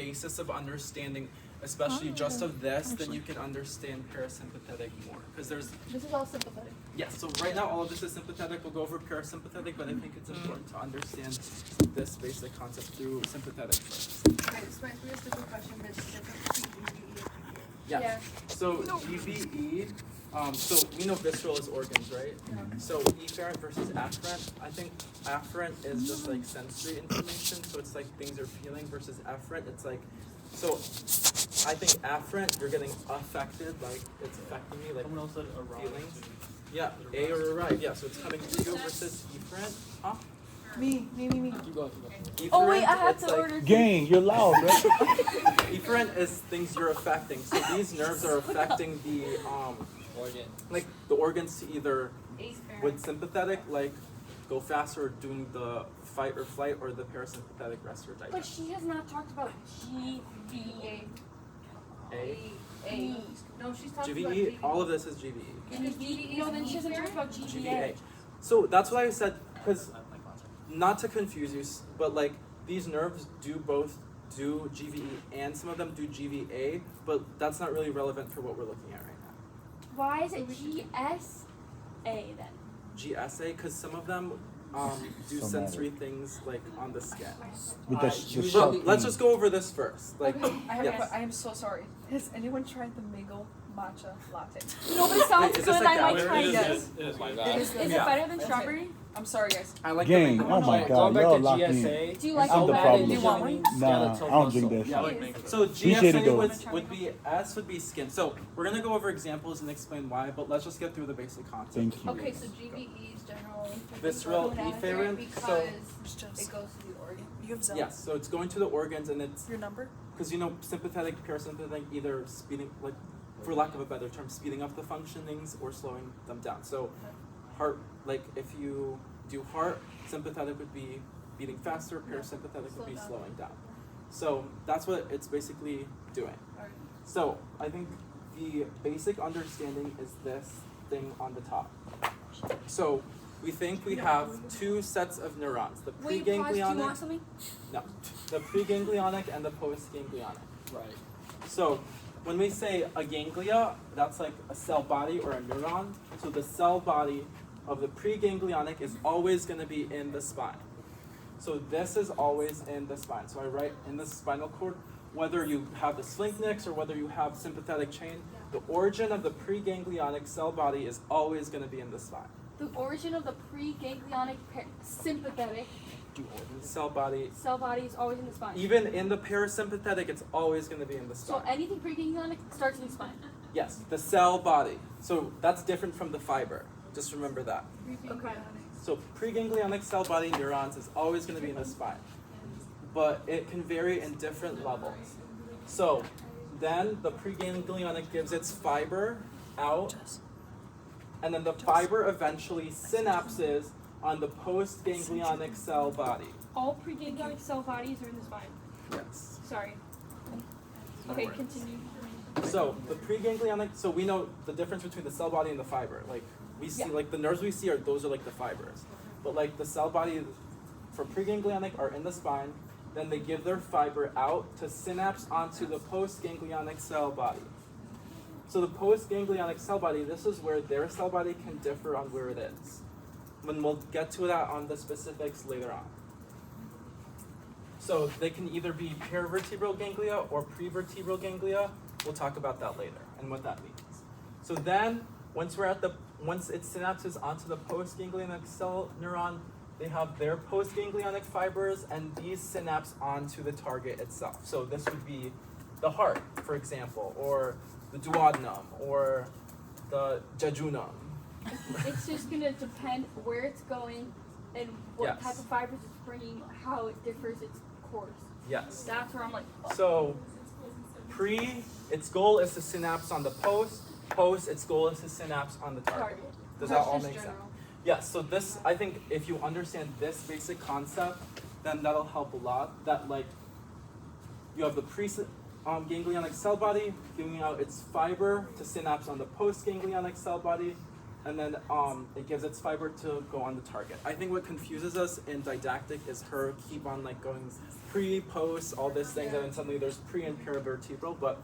basis of understanding, especially just of this, then you can understand parasympathetic more. Because there's This is all sympathetic. yes. So right now all of this is sympathetic. We'll go over parasympathetic, but I think it's important to understand this basic concept through sympathetic first. Okay, this might be a stupid question, but it's different between GVE and Yes. Yeah. So GVE, so we know visceral is organs, right? Yeah. So efferent versus afferent. I think afferent is just like sensory information, so it's like things you're feeling, versus efferent, it's like, so I think afferent, you're getting affected, like it's affecting me, like feelings. Yeah, A or right, yeah, so it's coming to you versus efferent. Huh? Me. Keep going. Oh wait, I Efferent, have it's to like, order. Gang, you're loud, right? efferent is things you're affecting. So these nerves are affecting the like the organs to either with sympathetic, like go faster, or doing the fight or flight, or the parasympathetic rest or But digest. she has not talked about GVA. A. No, she's talking about GVE, all of this is GVE. And is GVE? No, then she hasn't talked about GVA. GVA. So that's why I said, because not to confuse you, but like these nerves do both do GVE and some of them do GVA, but that's not really relevant for what we're looking at right now. Why is it GSA then? GSA, because some of them do Somatic. sensory things like on the skin. With the But sharp let's pain. just go over this first. Like, Yes. I am so sorry. Has anyone tried the Mango matcha latte? No, but it sounds Wait, is good. this a I might gallery? try It it. is. It is my It God. is Is Yeah. it better than Okay. strawberry? I'm sorry, guys. I like Gang, the oh my mango. god, Going y'all back to locked in. GSA. Do you like I'm the it? problem. Do you want one? Nah, I don't drink that Yeah. shit. So Appreciate it, GSA though. would be S would be skin. So we're gonna go over examples and explain why, but let's just get through the basic concept. Thank you. Okay, so GVE is general Visceral efferent. because So it goes to the organ. You have Zell? yes, so it's going to the organs, and it's Your number? because you know sympathetic, parasympathetic, either speeding, like for lack of a better term, speeding up the functionings or slowing them down. So heart, like if you do heart, sympathetic would be beating faster, parasympathetic would be slowing down. So that's what it's basically doing. So I think the basic understanding is this thing on the top. So we think we have two sets of neurons, the Wait, pause. Do you preganglionic, want something? no, the preganglionic and the postganglionic. Right. So when we say a ganglia, that's like a cell body or a neuron. So the cell body of the preganglionic is always going to be in the spine. So this is always in the spine. So I write in the spinal cord, whether you have the sphincnix or whether you have sympathetic chain, the origin of the preganglionic cell body is always going to be in the spine. The origin of the preganglionic sympathetic Cell body, cell body is always in the spine. even in the parasympathetic, it's always going to be in the So spine. anything preganglionic starts in the spine. Yes, the cell body. So that's different from the fiber. Just remember that. Okay. So preganglionic cell body neurons is always going to be in the spine, but it can vary in different levels. So then the preganglionic gives its fiber out, and then the fiber eventually synapses on the postganglionic cell body. All preganglionic cell bodies are in the spine. Yes. Sorry. No Okay, worries. continue. So the preganglionic, so we know the difference between the cell body and the fiber. Like we see, Yeah. like the nerves we see are those are like the fibers, but like the cell body for preganglionic are in the spine. Then they give their fiber out to synapse onto the postganglionic cell body. So the postganglionic cell body, this is where their cell body can differ on where it is. When we'll get to that on the specifics later on. So they can either be paravertebral ganglia or prevertebral ganglia. We'll talk about that later and what that means. So then, once it synapses onto the postganglionic cell neuron, they have their postganglionic fibers, and these synapse onto the target itself. So this would be the heart, for example, or the duodenum, or the jejunum. It's just gonna depend where it's going and what Yes. type of fibers it's bringing, how it differs its course. Yes. That's where I'm like, oh. So, its goal is to synapse on the post, its goal is to synapse on the target. Target. Does That's that all just make sense? general. Yes, so this, I think if you understand this basic concept, then that'll help a lot. That like, you have the ganglionic cell body giving out its fiber to synapse on the postganglionic cell body, and then it gives its fiber to go on the target. I think what confuses us in didactic is her keep on like going pre, post, all these things, and then suddenly there's pre and paravertebral. But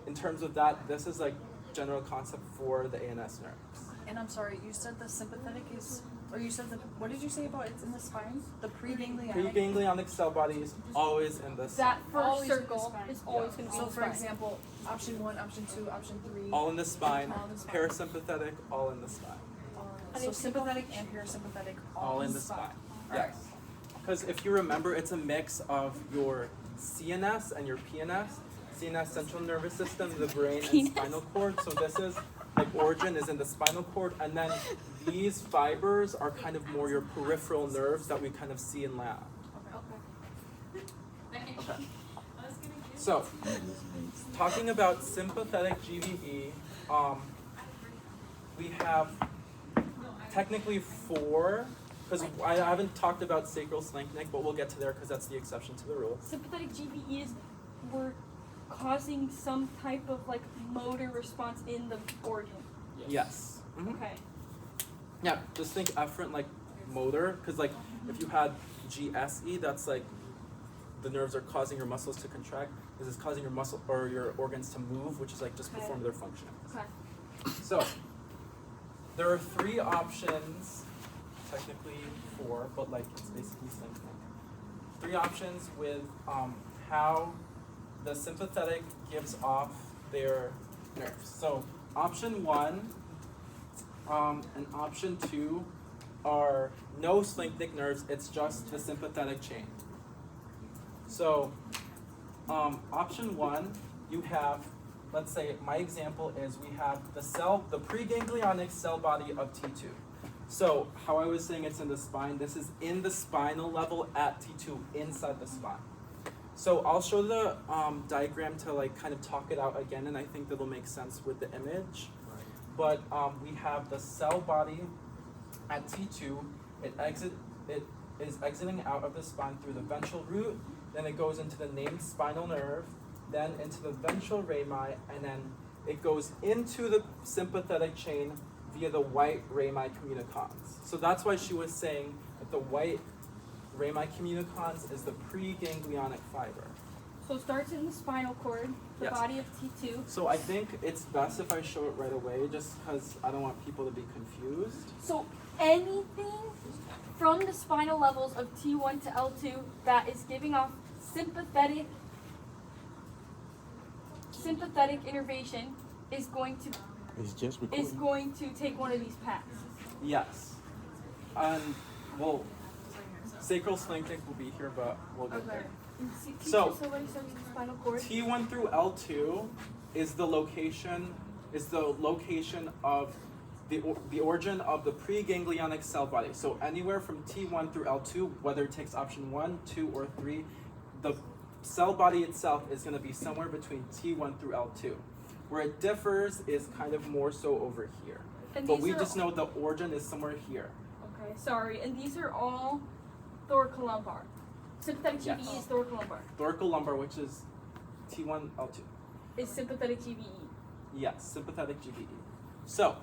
in terms of that, this is like general concept for the ANS nerves. And I'm sorry, you said the sympathetic is, or you said the, what did you say about it's in the spine? The preganglionic? Preganglionic cell body is always in the That first Always in the circle spine. is always going to be So in the for spine. example, option 1, option 2, option 3. all in the spine, All in the spine. parasympathetic, all in the spine. So sympathetic and parasympathetic All in the spine. Yes. Because if you remember, it's a mix of your CNS and your PNS. CNS, central nervous system, the brain, and spinal cord. So this is, like, origin is in the spinal cord, and then these fibers are kind of more your peripheral nerves that we kind of see in lab. Okay. So, talking about sympathetic GVE, we have technically 4, because I haven't talked about sacral sphincter, but we'll get to there because that's the exception to the rule. Sympathetic GVE is we're causing some type of like motor response in the organ. Yes. Mhm. Okay. Yeah, just think efferent like motor, because like if you had GSE, that's like the nerves are causing your muscles to contract. This is causing your muscle or your organs to move, which is like just perform their function. Okay. So there are 3 options, technically 4, but like it's basically same thing. 3 options with how the sympathetic gives off their nerves. So option 1 and option 2 are no sphinctic nerves, it's just the sympathetic chain. So option 1, you have, let's say my example is we have the preganglionic cell body of T2. So how I was saying it's in the spine, this is in the spinal level at T2 inside the spine. So I'll show the diagram to like kind of talk it out again, and I think that'll make sense with the image. But we have the cell body at T2. It is exiting out of the spine through the ventral root, then it goes into the named spinal nerve, then into the ventral rami, and then it goes into the sympathetic chain via the white rami communicans. So that's why she was saying that the white rami communicans is the preganglionic fiber. So it starts in the spinal cord, the Yes. body of T2. So I think it's best if I show it right away, just because I don't want people to be confused. So anything from the spinal levels of T1 to L2 that is giving off sympathetic innervation is going to It's just recording. take one of these paths. Yes. Well, sacral sphincter will be here, but we'll get there. So- So what is the spinal cord? T1 through L2 is the location of the origin of the preganglionic cell body. So anywhere from T1 through L2, whether it takes option 1, 2, or 3, the cell body itself is going to be somewhere between T1 through L2. Where it differs is kind of more so over here. And But these we are just know the origin is somewhere here. Okay, sorry. And these are all thoracolumbar. Sympathetic GVE Yes. is thoracolumbar. Thoracolumbar, which is T1, L2. Is sympathetic GVE. Yes, sympathetic GVE. So,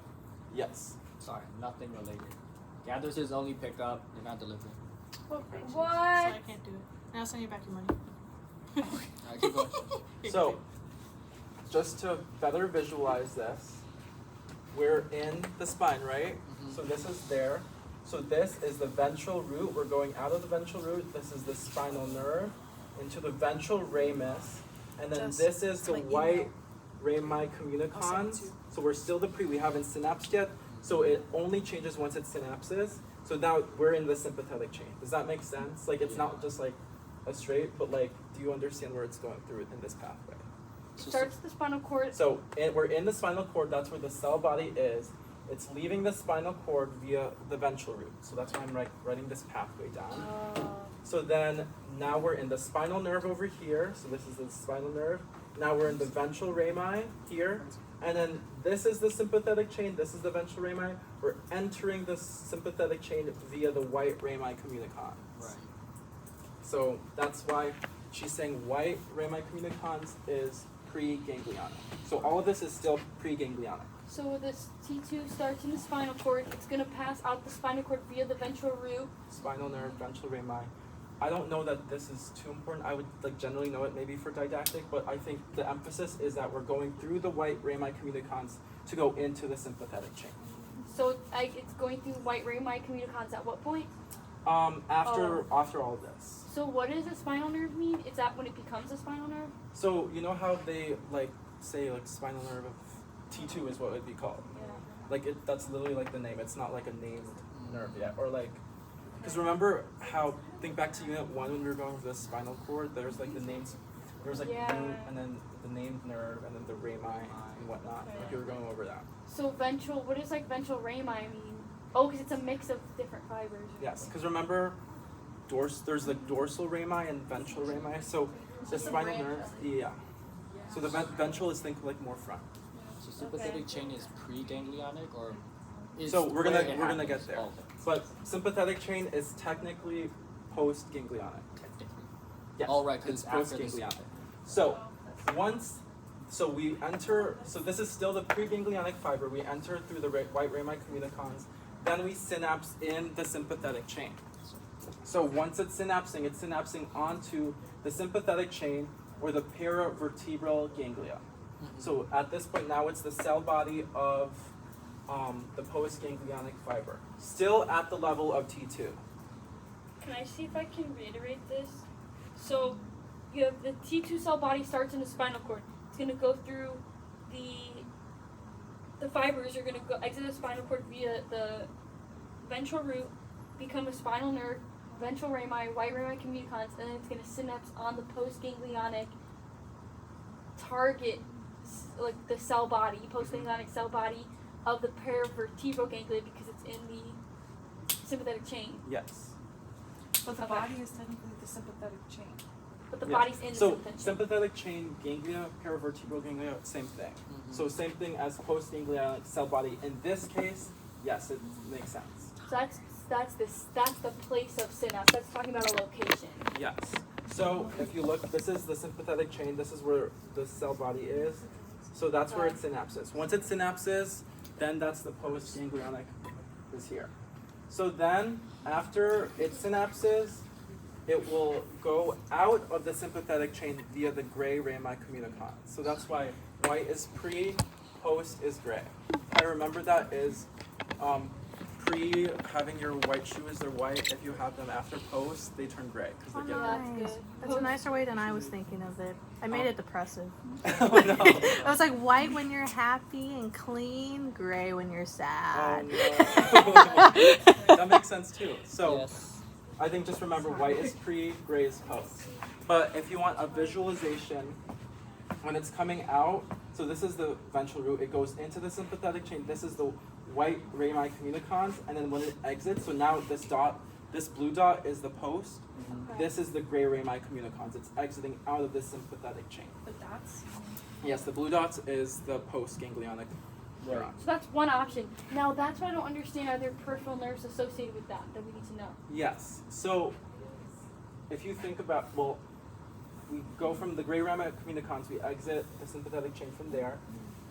yes. Sorry, nothing related. Gathers is only pick up, you're not delivering. So What? I can't do it. And I'll send you back your money. Alright, keep going. So, just to better visualize this, we're in the spine, right? Mhm. So this is there. So this is the ventral root. We're going out of the ventral root. This is the spinal nerve into the ventral ramus. And then Just this is the my email. white rami I'll send it communicans. to you. So we're still the pre, we haven't synapsed yet. So it only changes once it synapses. So now we're in the sympathetic chain. Does that make sense? Like it's not just like a straight, but like, do you understand where it's going through in this pathway? So, Starts the spinal cord. So we're in the spinal cord, that's where the cell body is. It's leaving the spinal cord via the ventral root. So that's why I'm writing this pathway down. So then now we're in the spinal nerve over here. So this is the spinal nerve. Now we're in the ventral rami here. And then this is the sympathetic chain, this is the ventral rami. We're entering the sympathetic chain via the white rami communicans. right. So that's why she's saying white rami communicans is pre-ganglionic. So all of this is still pre-ganglionic. So this T2 starts in the spinal cord. It's going to pass out the spinal cord via the ventral root. Spinal nerve, ventral rami. I don't know that this is too important. I would like generally know it maybe for didactic, but I think the emphasis is that we're going through the white rami communicans to go into the sympathetic chain. So it's going through white rami communicans at what point? After all of this. So what does a spinal nerve mean? Is that when it becomes a spinal nerve? So you know how they like say like spinal nerve of T2 is what it would be called. Yeah. Like that's literally like the name. It's not like a named nerve yet, or like. Because remember how, think back to Unit 1 when we were going over the spinal cord, there's like the names, there was like root, and then the named nerve, and then the rami, and whatnot. Like we were going over that. So ventral, what does like ventral rami mean? Oh, because it's a mix of different fibers. Yes, because remember, there's like dorsal rami and ventral rami, so the spinal nerves, yeah. So the ventral is think like more front. So sympathetic chain is pre-ganglionic or is So we're gonna happens? get there. Oh, But sympathetic chain is technically post-ganglionic. technically. Yes, Oh, right, 'cause it's after post-ganglionic. So we enter, so this is still the pre-ganglionic fiber. We enter through the white rami communicans. Then we synapse in the sympathetic chain. So once it's synapsing onto the sympathetic chain or the paravertebral ganglia. So at this point now it's the cell body of the post-ganglionic fiber, still at the level of T2. Can I see if I can reiterate this? So you have the T2 cell body starts in the spinal cord. It's going to go through the fibers are going to go exit the spinal cord via the ventral root, become a spinal nerve, ventral rami, white rami communicans, and then it's going to synapse on the post-ganglionic target, like the cell body, post-ganglionic cell body of the paravertebral ganglia because it's in the sympathetic chain. Yes. But the body is technically the sympathetic chain. But the Yeah. body's in the So sympathetic chain. sympathetic chain ganglia, paravertebral ganglia, same thing. So same thing as post-ganglionic cell body. In this case, yes, it makes sense. So that's the place of synapse. That's talking about a location. Yes. So if you look, this is the sympathetic chain. This is where the cell body is. So that's where it synapses. Once it synapses, then that's the post-ganglionic is here. So then, after it synapses, it will go out of the sympathetic chain via the gray rami communicans. So that's why white is pre, post is gray. I remember that is pre having your white shoes, they're white. If you have them after post, they turn gray because they get That's Nice. good. That's a nicer way than I was thinking of it. I made it depressive. Oh no. I was like white when you're happy and clean, gray when you're Oh sad. no. That makes sense too. So Yes. I think just remember white is pre, gray is post. But if you want a visualization, when it's coming out, so this is the ventral root, it goes into the sympathetic chain. This is the white rami communicans, and then when it exits, so now this blue dot is the post. This is the gray rami communicans. It's exiting out of the sympathetic chain. The dots? Yes, the blue dots is the post-ganglionic neurons. So that's one option. Now that's what I don't understand. Are there peripheral nerves associated with that we need to know? Yes. So if you think about, well, we go from the gray rami communicans, we exit the sympathetic chain from there.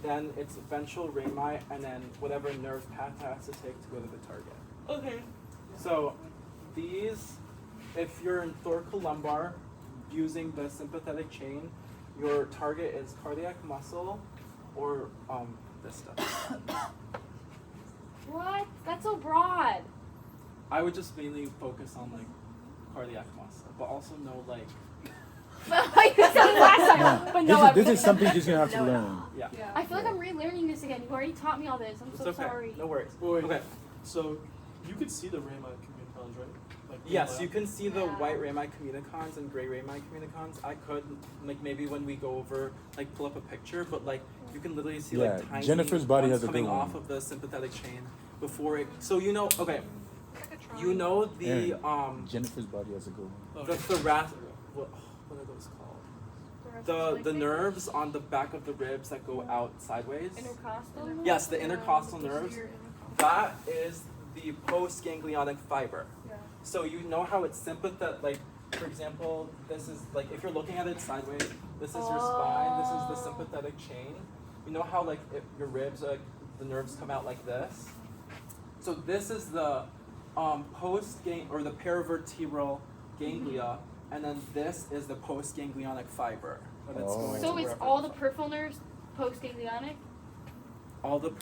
Then it's ventral rami, and then whatever nerve path it has to take to go to the target. Okay. So these, if you're in thoracolumbar using the sympathetic chain, your target is cardiac muscle or this stuff. What? That's so broad. I would just mainly focus on like cardiac muscle, but also know like Like you said last time. But no, This is something you're just gonna have to learn. yeah. I feel like I'm relearning this again. You've already taught me all this. I'm It's so okay. sorry. No worries. Wait, Okay. so you could see the Rami communicons, right? Like Yes, you can see the Yeah. white rami communicans and gray rami communicans. I could like maybe when we go over like pull up a picture, but like you can literally see Yeah, like tiny Jennifer's body ones has a coming good one. off of the sympathetic chain before it. So you know, okay, you know the Jennifer's body has a good one. the what are those called? The nerves on the back of the ribs that go out sideways. Intercostal? Yes, the intercostal nerves. That is the post-ganglionic fiber. Yeah. So you know how it's sympathetic, like, for example, this is, like, if you're looking at it sideways, this is your spine, this is the sympathetic chain. You know how like your ribs, like the nerves come out like this. So this is the or the paravertebral ganglia, and then this is the postganglionic fiber. And it's going So to it's wherever all it's the peripheral nerves postganglionic? all the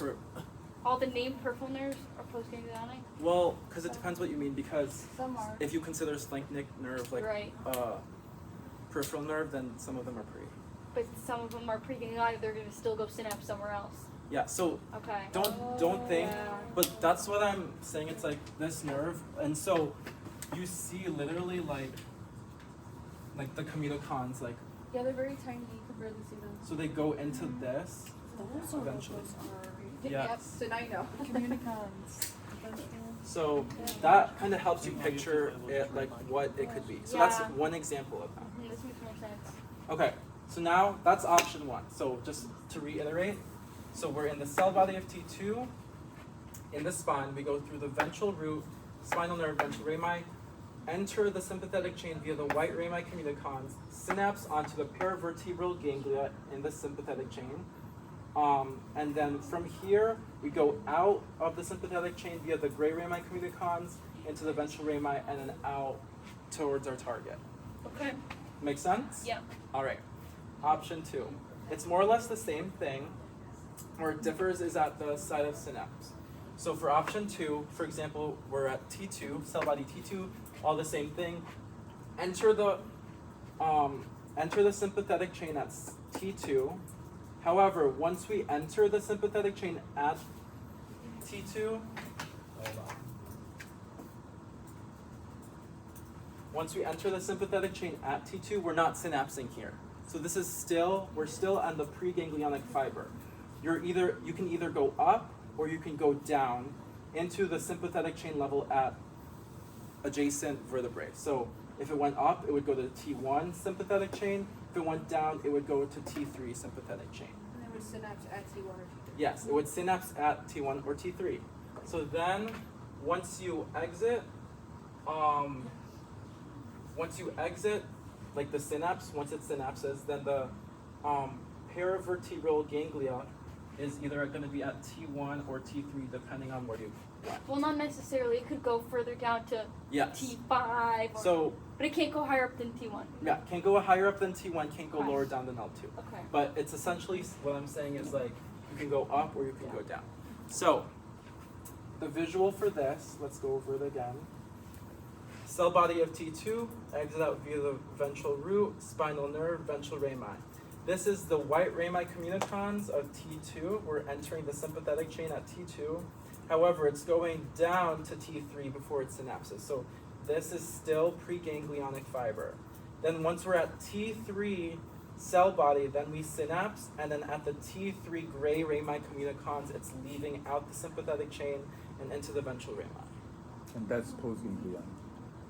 All the named peripheral nerves are postganglionic? well, because it depends what you mean. Because Some are. if you consider splanchnic nerve like Right. peripheral nerve, then some of them are pre. But some of them are preganglionic, they're going to still go synapse somewhere else. Yeah. So Okay. don't think. Yeah. But that's what I'm saying. It's like this nerve, and so you see literally like the communicons, like Yeah, they're very tiny. You can barely see them. so they go into this Those are eventually. Yeah. Yeah. So now you know. Communicons. So that kind of helps you picture it, like what it could be. So that's Yeah. one example of that. This makes more sense. Okay, so now that's option one. So just to reiterate, so we're in the cell body of T2. In the spine, we go through the ventral root, spinal nerve, ventral rami, enter the sympathetic chain via the white rami communicons, synapse onto the paravertebral ganglia in the sympathetic chain. And then from here, we go out of the sympathetic chain via the gray rami communicons into the ventral rami and then out towards our target. Okay. Make sense? Yeah. All right. Option two. It's more or less the same thing. Where it differs is at the site of synapse. So for option two, for example, we're at T2, cell body T2, all the same thing. Enter the sympathetic chain at T2. However, once we enter the sympathetic chain at T2, once we enter the sympathetic chain at T2, we're not synapsing here. So this is we're still on the preganglionic fiber. You can either go up or you can go down into the sympathetic chain level at adjacent vertebrae. So if it went up, it would go to the T1 sympathetic chain. If it went down, it would go to T3 sympathetic chain. And they would synapse at T1 or T3. Yes, it would synapse at T1 or T3. So then, once you exit, like the synapse, once it synapses, then the paravertebral ganglia is either going to be at T1 or T3, depending on where you went. Well, not necessarily. It could go further down to Yes. T5. Or, So, but it can't go higher up than T1. yeah, can't go higher up than T1, can't go Okay. lower down than L2. Okay. But it's essentially, what I'm saying is like, you can go up or you can go down. So, the visual for this, let's go over it again. Cell body of T2, exit out via the ventral root, spinal nerve, ventral rami. This is the white rami communicons of T2. We're entering the sympathetic chain at T2. However, it's going down to T3 before it synapses. So this is still preganglionic fiber. Then once we're at T3 cell body, then we synapse, and then at the T3 gray rami communicons, it's leaving out the sympathetic chain and into the ventral rami. And that's postganglionic.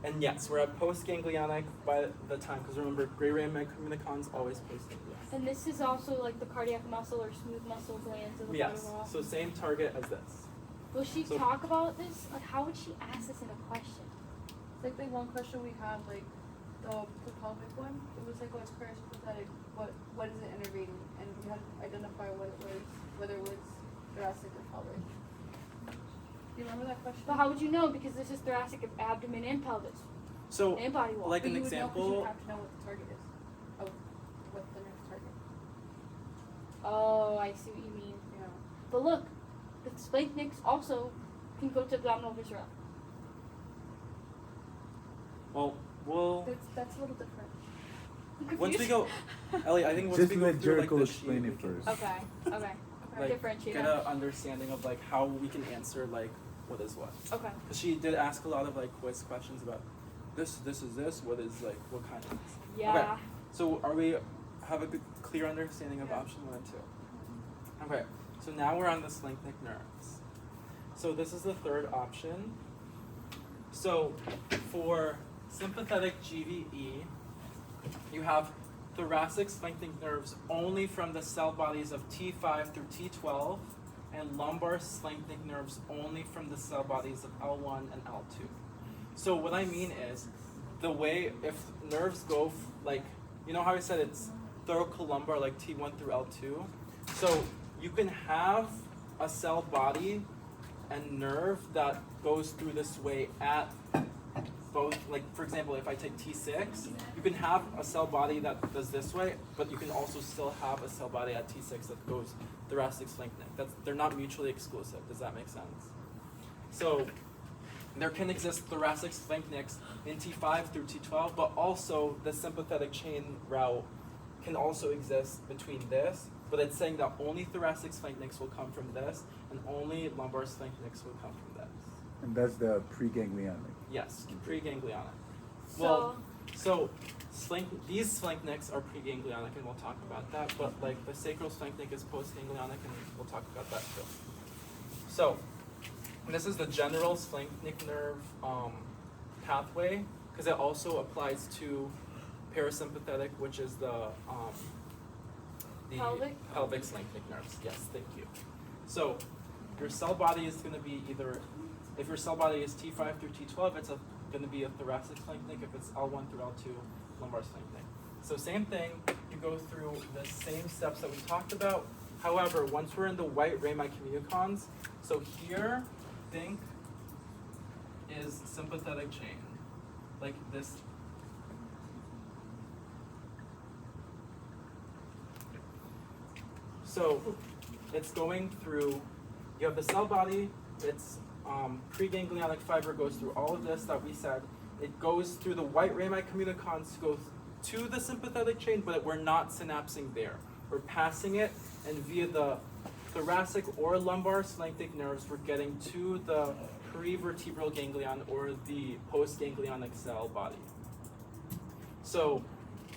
And yes, we're at postganglionic by the time, because remember, gray rami communicons always postganglionic. And this is also like the cardiac muscle or smooth muscle glands in the Yes, bottom of so same target as this. Will she so- talk about this? Like, how would she ask this in a question? Like the one question we had, like the pelvic one, it was like what's parasympathetic, what is it innervating, and we had to identify what it was, whether it was thoracic or pelvic. Do you remember that question? But how would you know? Because this is thoracic abdomen and pelvis So, and body wall. like But an you would know 'cause you example, have to know what the target is. Oh, what the next target. Oh, I see what you mean. Yeah. But look, the splanchnics also can go to abdominal viscera. well, That's a little different. I'm once we confused. go, Ellie, I think once Just we go let through like Jerecho the explain sheet, it we can, first. Okay. Okay. like, Differentiate get that. an understanding of like how we can answer like what is what. Okay. Because she did ask a lot of like quiz questions about this is this, what is like, what kind of this. Yeah. Okay. So are we have a good, clear understanding of option 1 and 2? Okay, so now we're on the splanchnic nerves. So this is the third option. So for sympathetic GVE, you have thoracic splanchnic nerves only from the cell bodies of T5 through T12, and lumbar splanchnic nerves only from the cell bodies of L1 and L2. So what I mean is, the way, if nerves go, like, you know how I said it's thoracolumbar, like T1 through L2. So you can have a cell body and nerve that goes through this way at both, like for example, if I take T6, you can have a cell body that does this way, but you can also still have a cell body at T6 that goes thoracic sphincter. They're not mutually exclusive. Does that make sense? So there can exist thoracic sphincters in T5 through T12, but also the sympathetic chain route can also exist between this, but it's saying that only thoracic sphincters will come from this, and only lumbar sphincters will come from this. And that's the preganglionic. Yes, preganglionic. So, So these sphincters are preganglionic, and we'll talk about that, but like the sacral sphincter is postganglionic, and we'll talk about that too. So this is the general sphincter nerve pathway, because it also applies to parasympathetic, which is the pelvic sphincter nerves. Yes, thank you. So your cell body is going to be either, if your cell body is T5 through T12, it's going to be a thoracic sphincter. If it's L1 through L2, lumbar sphincter. So same thing, you go through the same steps that we talked about. However, once we're in the white rami communicans, so here, think is sympathetic chain, like this. So it's going through, you have the cell body, its preganglionic fiber goes through all of this that we said. It goes through the white rami communicans to go to the sympathetic chain, but we're not synapsing there. We're passing it, and via the thoracic or lumbar sphinctic nerves, we're getting to the prevertebral ganglion or the postganglionic cell body. So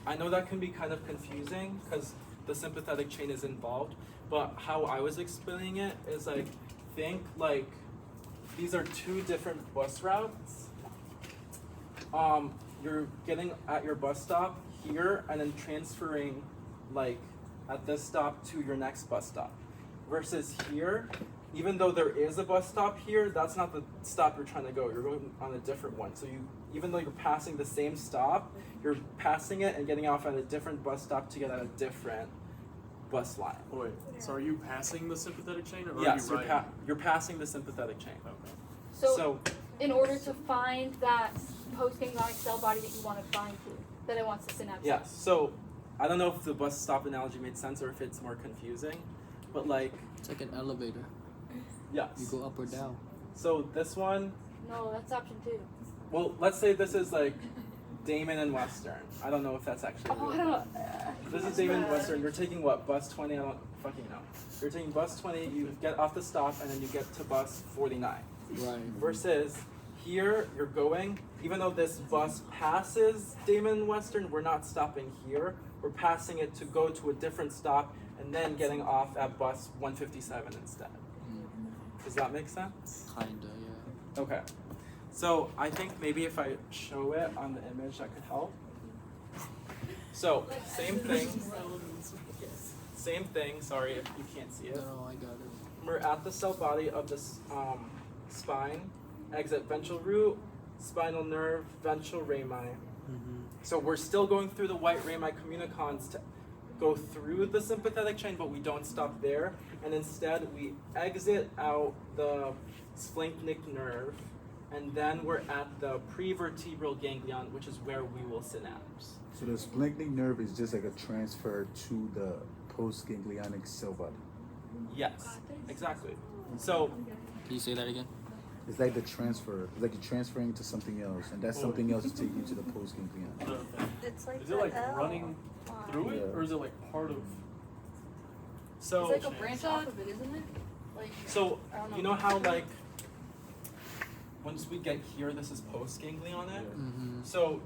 I know that can be kind of confusing because the sympathetic chain is involved, but how I was explaining it is like, think like these are two different bus routes. You're getting at your bus stop here and then transferring like at this stop to your next bus stop. Versus here, even though there is a bus stop here, that's not the stop you're trying to go. You're going on a different one. So even though you're passing the same stop, you're passing it and getting off at a different bus stop to get at a different bus line. Oh, wait, so are you passing the sympathetic chain, or Yes, are you riding? you're passing the sympathetic chain. Okay. so in order to find that postganglionic cell body that you want to bind to, that it wants to synapse. Yes, so I don't know if the bus stop analogy made sense or if it's more confusing, but like, It's like an elevator. yes. You go up or down. So this one, No, that's option 2. well, let's say this is like Damon and Western. I don't know if that's actually Oh, real. I don't know. This is Damon and Western. You're taking what, bus 20? I don't fucking know. You're taking bus 20, you get off the stop, and then you get to bus 49. Right. Versus here, you're going, even though this bus passes Damon and Western, we're not stopping here. We're passing it to go to a different stop and then getting off at bus 157 instead. Does that make sense? Kinda, yeah. Okay. So I think maybe if I show it on the image, that could help. So same thing. Same thing. Sorry if you can't see it. No, I got it. We're at the cell body of this spine. Exit ventral root, spinal nerve, ventral rami. So we're still going through the white rami communicans to go through the sympathetic chain, but we don't stop there. And instead, we exit out the sphinctic nerve, and then we're at the prevertebral ganglion, which is where we will synapse. So the sphinctic nerve is just like a transfer to the postganglionic cell body. Yes, exactly. So Can you say that again? It's like the transfer. It's like you're transferring to something else, and that something else is taking you to the postganglionic. It's like Is it like the L. running through it, Yeah. or is it like part of? so It's like a branch off of it, isn't it? Like, So, I don't know. you know how, like, once we get here, this is postganglionic? Mm-hmm. So,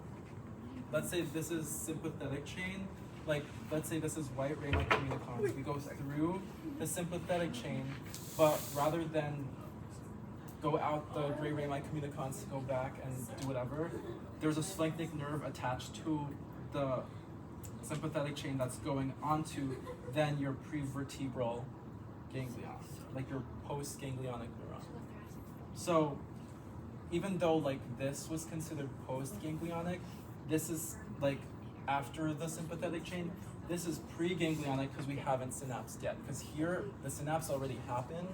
let's say this is sympathetic chain. Like, let's say this is white rami communicans. We go through the sympathetic chain, but rather than go out the gray rami communicans to go back and do whatever, there's a sphinctic nerve attached to the sympathetic chain that's going onto then your prevertebral ganglion, like your postganglionic neuron. So even though like this was considered postganglionic, this is like after the sympathetic chain, this is pre-ganglionic because we haven't synapsed yet. Because here, the synapse already happened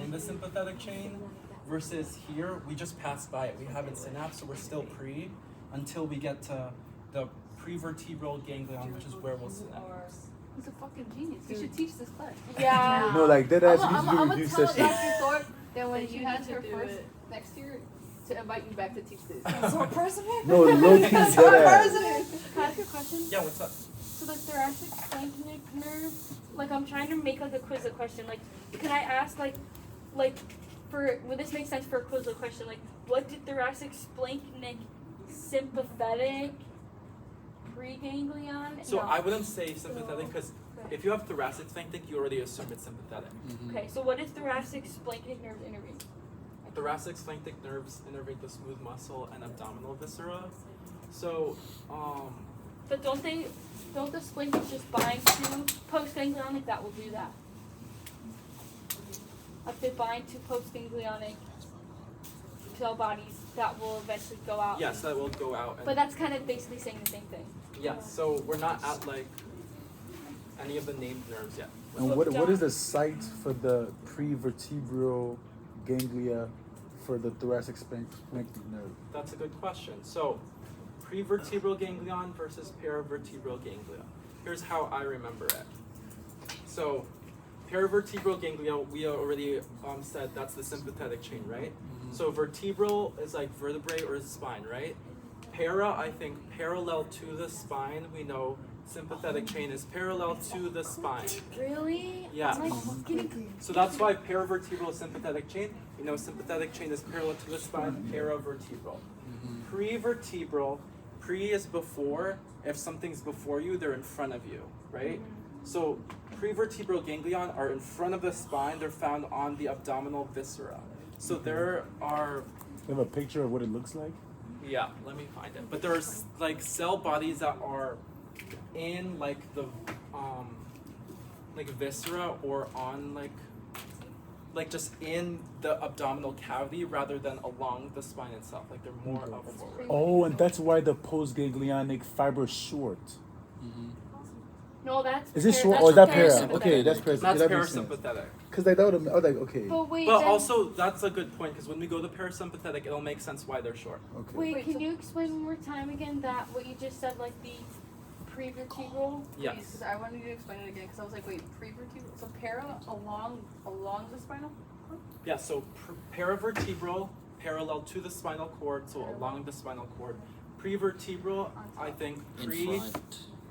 in the sympathetic chain, versus here, we just passed by it. We haven't synapsed, so we're still pre until we get to the prevertebral ganglion, which is where we'll synapse. He's a fucking genius. You should teach this class. Yeah. No, like that ass I'm needs to do gonna review tell session. Dr. Thorpe that when That she you has need her to do first it. next year to invite you back to teach this. So president? No, low key So dead ass. president? Can I ask you a question? Yeah, what's up? So the thoracic splanchnic nerve, like I'm trying to make like a Quizlet question. Like, can I ask like for would this make sense for a Quizlet question? Like, what did thoracic splanchnic sympathetic preganglion? So No. I wouldn't say sympathetic because if you have thoracic splanchnic, you already assume it's sympathetic. Okay, so what is thoracic splanchnic nerves innervene? Thoracic splanchnic nerves innervate the smooth muscle and abdominal viscera. So, But don't the splanchnics just bind to postganglionic? That will do that. If they bind to postganglionic cell bodies, that will eventually go out. yes, that will go out. And But that's kind of basically saying the same thing. yes, so we're not at like any of the named nerves yet. And what is the site for the prevertebral ganglia for the thoracic splanchnic nerve? That's a good question. So, prevertebral ganglion versus paravertebral ganglia. Here's how I remember it. So, paravertebral ganglia, we already said that's the sympathetic chain, right? So vertebral is like vertebrae or spine, right? Para, I think parallel to the spine, we know sympathetic chain is parallel to the spine. Really? Yeah. Am I getting So that's why paravertebral is sympathetic chain. We know sympathetic chain is parallel to the spine, paravertebral. Prevertebral, pre is before. If something's before you, they're in front of you, right? So prevertebral ganglion are in front of the spine. They're found on the abdominal viscera. So there are, You have a picture of what it looks like? yeah, let me find it. But there's like cell bodies that are in like the like viscera or on like just in the abdominal cavity rather than along the spine itself. Like they're more up forward. Oh, and that's why the postganglionic fiber is short. No, that's Is it para- short that's or is that parasympathetic. para? Okay, that's para. That's that makes sense. parasympathetic. Because like that would have, I was like, okay. But wait, But then, also that's a good point because when we go to parasympathetic, it'll make sense why they're short. Okay. wait, Wait, can so- you explain one more time again that what you just said, like the prevertebral? Yes. Because I wanted you to explain it again. Because I was like, wait, prevertebral. So para along the spinal. Yeah. So paravertebral parallel to the spinal cord, so along the spinal cord. Prevertebral, I think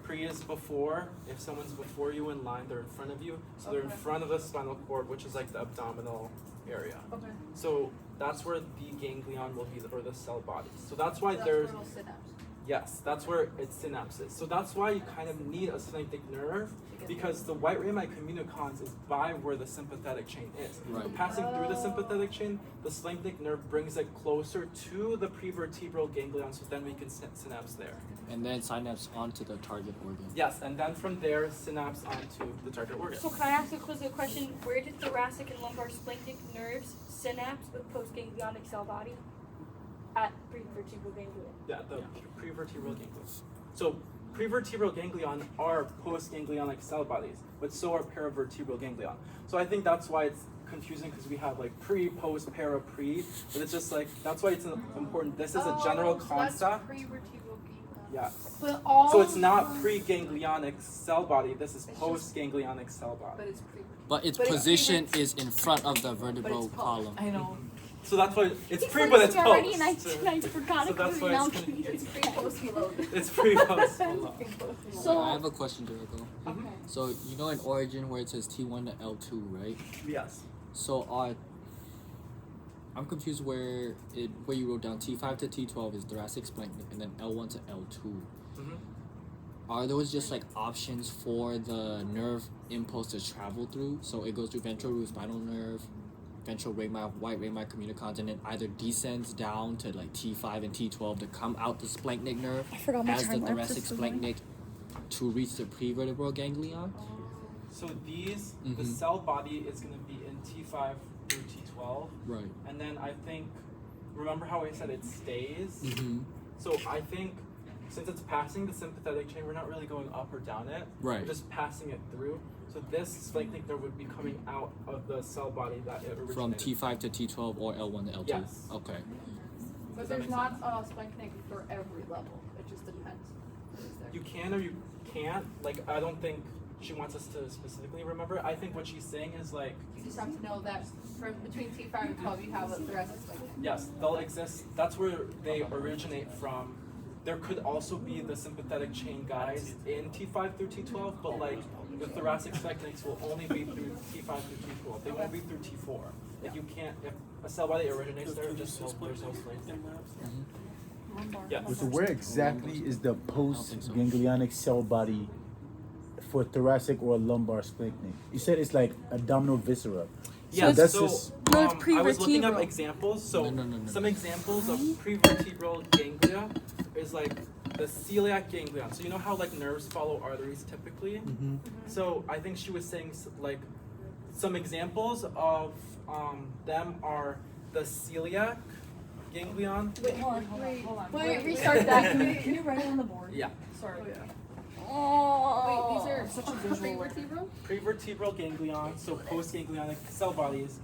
pre is before. If someone's before you in line, they're in front of you. So they're in Okay. front of the spinal cord, which is like the abdominal area. Okay. So that's where the ganglion will be, or the cell bodies. So that's why That's there's, where it'll synapse. yes, that's where it synapses. So that's why you kind of need a splanchnic nerve, because the white rami communicans is by where the sympathetic chain is. Right. But passing through the sympathetic chain, the splanchnic nerve brings it closer to the prevertebral ganglion, so then we can synapse there. And then synapse onto the target organ. Yes, and then from there, synapse onto the target organ. So can I ask a quick question? Where did thoracic and lumbar splanchnic nerves synapse with postganglionic cell body? At prevertebral ganglion. Yeah, the prevertebral ganglion. So prevertebral ganglion are postganglionic cell bodies, but so are paravertebral ganglion. So I think that's why it's confusing because we have like pre, post, para, pre, but it's just like that's why it's important. This is a general So concept. that's prevertebral ganglion. Yeah. But all So it's not preganglionic cell body. This is It's just- postganglionic cell body. But it's prevertebral. But its But it's position pre- is in front of the But vertebral it's column. I know. So that's why it's He pre, said but this it's to me already, post. and I forgot So it that's completely. why Now I'm it's confused. It's pre-post below. It's pre, post. So I have a question, Jerecho. okay. So you know in origin where it says T1 to L2, right? Yes. So I'm confused where you wrote down T5 to T12 is thoracic splanchnic, and then L1 to L2. Mhm. Are those just like options for the nerve impulse to travel through? So it goes through ventral root spinal nerve, ventral rami, white rami communicans, and then either descends down to like T5 and T12 to come out the splanchnic nerve I forgot my as the time lapse thoracic is so long. splanchnic to reach the prevertebral ganglion. So these, the Mhm. cell body is going to be in T5 through T12. Right. And then I think, remember how I said it stays? Mm-hmm. So I think since it's passing the sympathetic chain, we're not really going up or down it. Right. We're just passing it through. So this splanchnic nerve would be coming out of the cell body that it originated. From T5 to T12 or L1 to L2? Yes. Okay. But Does that there's make not a splanchnic for every level. It just depends. Is there? You can or you can't. Like, I don't think she wants us to specifically remember. I think what she's saying is like, You just have to know that from between T5 and 12 you have a thoracic splanchnic. yes, they'll exist. That's where they originate from. There could also be the sympathetic chain guys in T5 through T12, but like the thoracic splanchnics will only be through T5 through T12. They won't be through T4. Like you can't, if a cell body originates there, there's no splanchnic. Yes. So where exactly is the post-ganglionic cell body for thoracic or lumbar splanchnic? You said it's like abdominal viscera. Yes, that's so just No, it's I was looking up prevertebral. examples. So No. some examples of prevertebral ganglia is like the celiac ganglion. So you know how like nerves follow arteries typically? So I think she was saying like some examples of them are the celiac ganglion. Wait, hold on. Wait, restart that. Can you write it on the board? Yeah. Sorry. Oh, yeah. Oh. Wait, these are Such a visual learner. prevertebral? Prevertebral ganglion, so postganglionic cell bodies.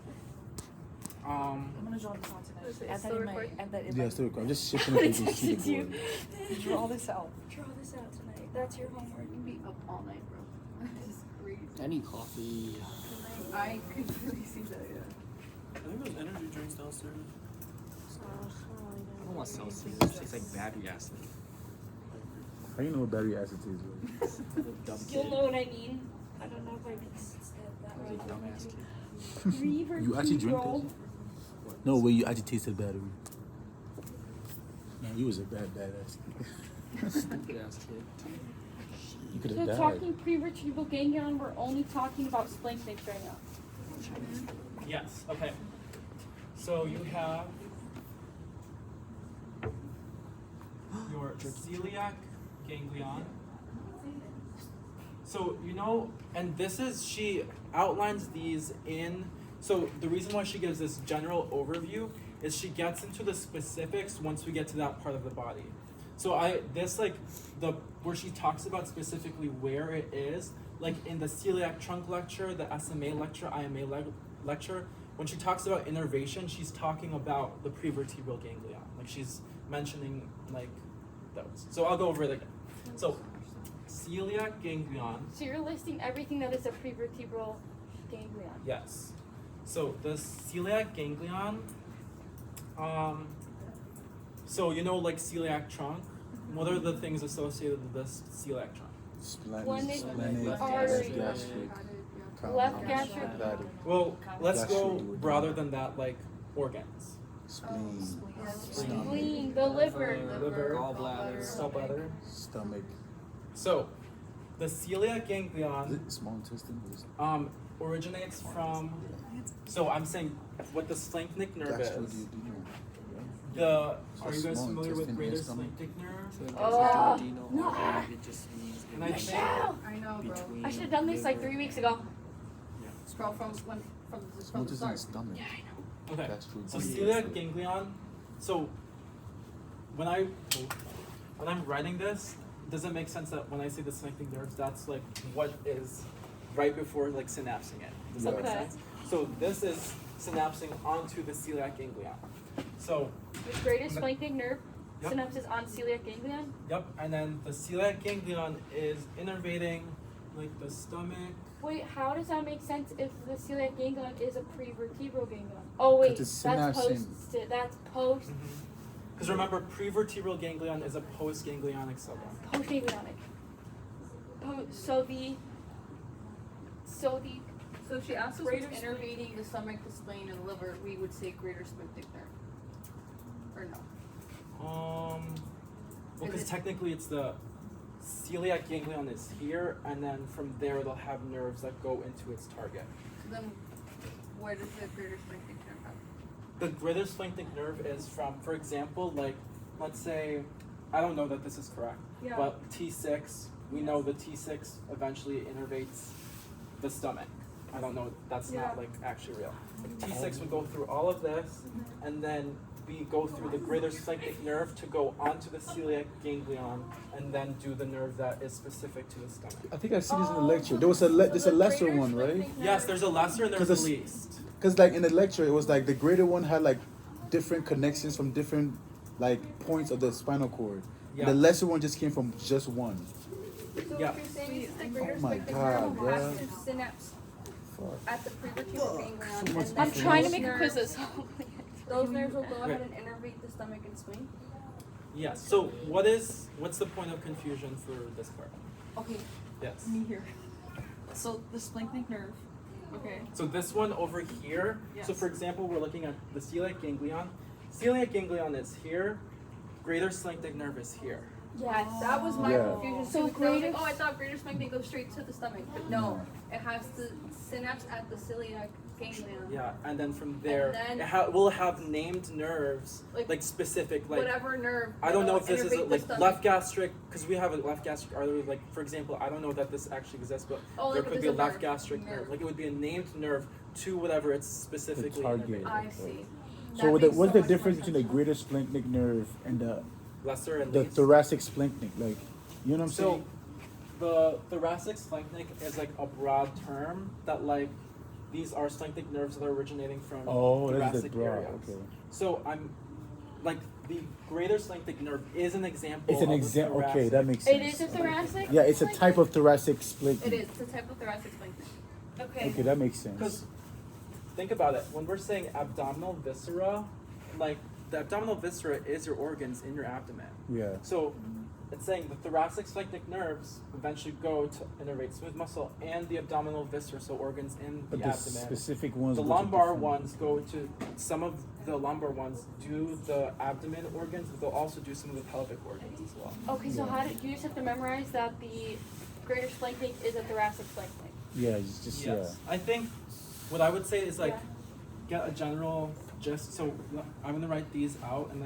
I'm gonna draw this out tonight. Is it Add that still in my. recording? Add that in yeah, my. still I'm just shifting it so you can see the board. Draw this out. Draw this out tonight. That's your homework. You can be up all night, bro. This is crazy. I need coffee. I could really see that, yeah. I think there's energy drinks downstairs. I don't want Celsius. It tastes like battery acid. How you know what battery acid is? Dumb You'll kid. know what I mean. I don't know if I can say that I was a right. dumbass kid. You actually drink this? No way you actually tasted battery. No, you was a badass kid. Stupid ass kid. You could So have died. talking prevertebral ganglion, we're only talking about splanchnics right now. Yes. Okay. So you have your celiac ganglion. So you know, and this is, she outlines these in, so the reason why she gives this general overview is she gets into the specifics once we get to that part of the body. So where she talks about specifically where it is, like in the celiac trunk lecture, the SMA lecture, IMA lecture, when she talks about innervation, she's talking about the prevertebral ganglion. Like she's mentioning like those. So I'll go over it again. So celiac ganglion, So you're listing everything that is a prevertebral ganglion. yes. So the celiac ganglion, so you know like celiac trunk, what are the things associated with this celiac trunk? Splenic artery. gastric, Left gastric. lymphatic, Well, let's go Gastric. broader than that, like organs. spleen, Spleen, the liver. Liver, Gallbladder. gallbladder. stomach. So, the celiac Is ganglion it small intestine? What is it? originates from. So I'm saying what the splanchnic nerve is. Gastroduodenal. The are you guys Small familiar with intestine greater and stomach. splanchnic nerve? So Oh, duodenal no. organ, it just means And I the think I know, bro. between I should have done this like liver- 3 weeks ago. Scroll from Small the intestine start. and stomach. okay. Gastroduodenal. So celiac ganglion. So when I'm writing this, does it make sense that when I say the splanchnic nerves, that's like what is right before like synapsing it? Does that make Okay. sense? So this is synapsing onto the celiac ganglion. So The greatest splanchnic nerve Yep. synapses on celiac ganglion. yep, and then the celiac ganglion is innervating like the stomach. Wait, how does that make sense if the celiac ganglion is a prevertebral ganglion? Oh wait, 'Cause that's it's synapsing. post. That's post. Because remember, prevertebral ganglion is a postganglionic cell body. Postganglionic. So the So if she asks us Greater what's innervating the stomach, the spleen, and the liver, we would say greater splanchnic nerve. Or no? Well, Is because it- technically it's the celiac ganglion is here, and then from there they'll have nerves that go into its target. So then, where does the greater splanchnic nerve have? The greater splanchnic nerve is from, for example, like, let's say, I don't know that this is correct, Yeah. but T6, we know the T6 eventually innervates the stomach. I don't know, that's Yeah. not like actually real. Like, T6 would go through all of this, and then be go through the greater splanchnic nerve to go onto the celiac ganglion and then do the nerve that is specific to the stomach. I think I see this in the lecture. There was there's a lesser one, right? Yes, there's a lesser and there's 'Cause a it's- least. Because like in the lecture, it was like the greater one had like different connections from different like points of the spinal cord. Yeah. The lesser one just came from just one. So Yeah. what you're saying is the greater Oh my splanchnic God, nerve has bruh. to synapse Fuck. at the prevertebral ganglion, and much then I'm trying to those make a nerves- quiz. Those nerves will go ahead and innervate the stomach and spleen. Yes. So what's the point of confusion for this part? Okay, Yes. me here. So the splanchnic nerve. Okay. So this one over here. So Yes. for example, we're looking at the celiac ganglion. Celiac ganglion is here. Greater splanchnic nerve is here. Yeah, that was my Yeah. confusion. So So I was greater- like, oh, I thought greater splanchnic goes straight to the stomach, but no, it has to synapse at the celiac ganglion. Yeah, and then from there, then- we'll have named nerves, Like, like specific, like Whatever nerve. I don't know will if this is innervate the like stomach. left gastric, because we have a left gastric artery. Like for example, I don't know that this actually exists, but Oh, there like could if be a there's left nerve. gastric nerve. Like it would be a named nerve to whatever it's specifically target. innervated. I see. So That what's makes the so much difference more between the sense. greater splanchnic nerve and Lesser and the least. thoracic splanchnic? Like, you know what I'm So saying? the thoracic splanchnic is like a broad term that like these are splanchnic nerves that are originating from Oh, that's the thoracic broad. areas. Okay. So I'm like the greater splanchnic nerve is an example. It's an of a example. Okay, thoracic- that makes sense. It is a thoracic. Yeah, it's a splanchnic? type of thoracic splanchnic. It is. It's a type of thoracic splanchnic. Okay. Okay, that makes Because sense. think about it, when we're saying abdominal viscera, like the abdominal viscera is your organs in your abdomen. Yeah. So it's saying the thoracic splanchnic nerves eventually go to innervate smooth muscle and the abdominal viscera, so organs in But the the abdomen. specific ones. The go to lumbar different- ones go to some of the lumbar ones do the abdomen organs, but they'll also do some of the pelvic organs as well. Okay, so how did you just have to memorize that the greater splanchnic is a thoracic splanchnic? Yeah, it's just Yes, I think what I would say is like Yeah. get a general gist. So I'm gonna write these out and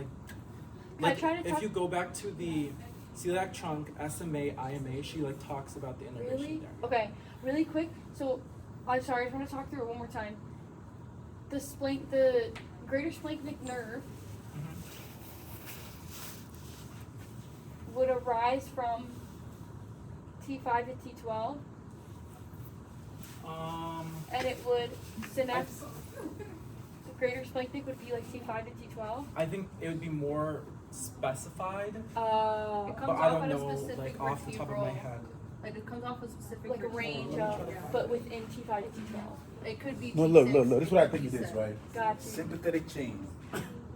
I try to if talk- you go back to the celiac trunk SMA IMA, she like talks about the innervation Really? there. Okay, really quick. So, I'm sorry, I just want to talk through it one more time. The greater splanchnic nerve would arise from T5 to T12, and it would synapse. The greater splanchnic would be like T5 to T12. I think it would be more specified, It but comes I off don't at a know specific like off the top of my vertebral. head. Like it comes off a specific Like a range of, but within T5 to T12. It could be. No, T6, look. This is what I it think could it be is, set. right? Got you. Sympathetic chain,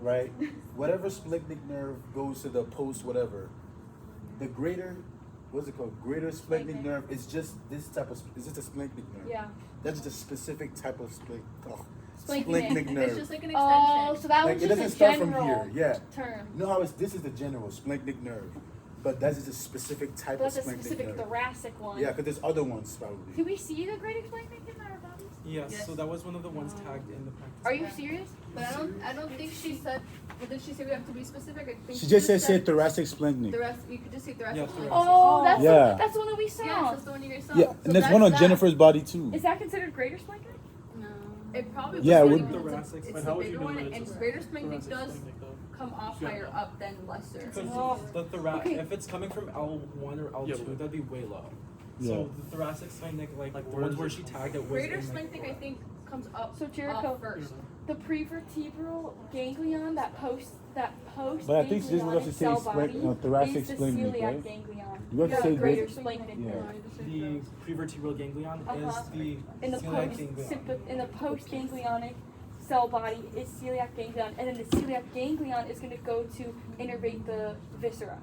right? Whatever splanchnic nerve goes to the post, whatever. The greater, what's it called? Greater splanchnic Splanchnic. nerve is just this type of. Is just a splanchnic nerve. Yeah. That's just a specific type of Splanchnic. splanchnic nerve. It's just like an extension. Oh, so that Like was it just doesn't a start from general here. Yeah. term. You know how this is the general splanchnic nerve, but that's just a specific type But that's a of splanchnic specific nerve. thoracic one. Yeah, because there's other ones probably. Can we see the greater splanchnic in our bodies? Yes, Yes. so that was one of the ones tagged in the practice. Are you serious? But I don't think she said. But did she say we have to be specific? I think She just said thoracic splanchnic. You could just say thoracic. Yeah, splanchnic. thoracic. Oh, that's Yeah. that's the one that we saw. Yes, that's the one you guys saw. Yeah, So and there's one on that. Jennifer's body too. Is that considered greater splanchnic? No. It probably Yeah, was it only would- because Thoracic, it's but the how would you bigger know one, that and it's a greater splanchnic thoracic does splanchnic, though? come off Yeah. higher up than lesser. Because Oh. the Okay. if it's coming from L1 or L2, Yeah, but- that'd be way low. Yeah. So the thoracic splanchnic, like the where ones is where it she come tagged it was Greater in, like, splanchnic, I think, comes up So Jericho, off first. the prevertebral ganglion that post But I think she's supposed to say cell splanch- body no, thoracic is the splanchnic, celiac right? ganglion. You have to Yeah, say greater greater- splanchnic. Yeah. The prevertebral ganglion Uh-huh. is the In the celiac post ganglion. in the post ganglionic cell body is celiac ganglion, and then the celiac ganglion is going to go to innervate the viscera.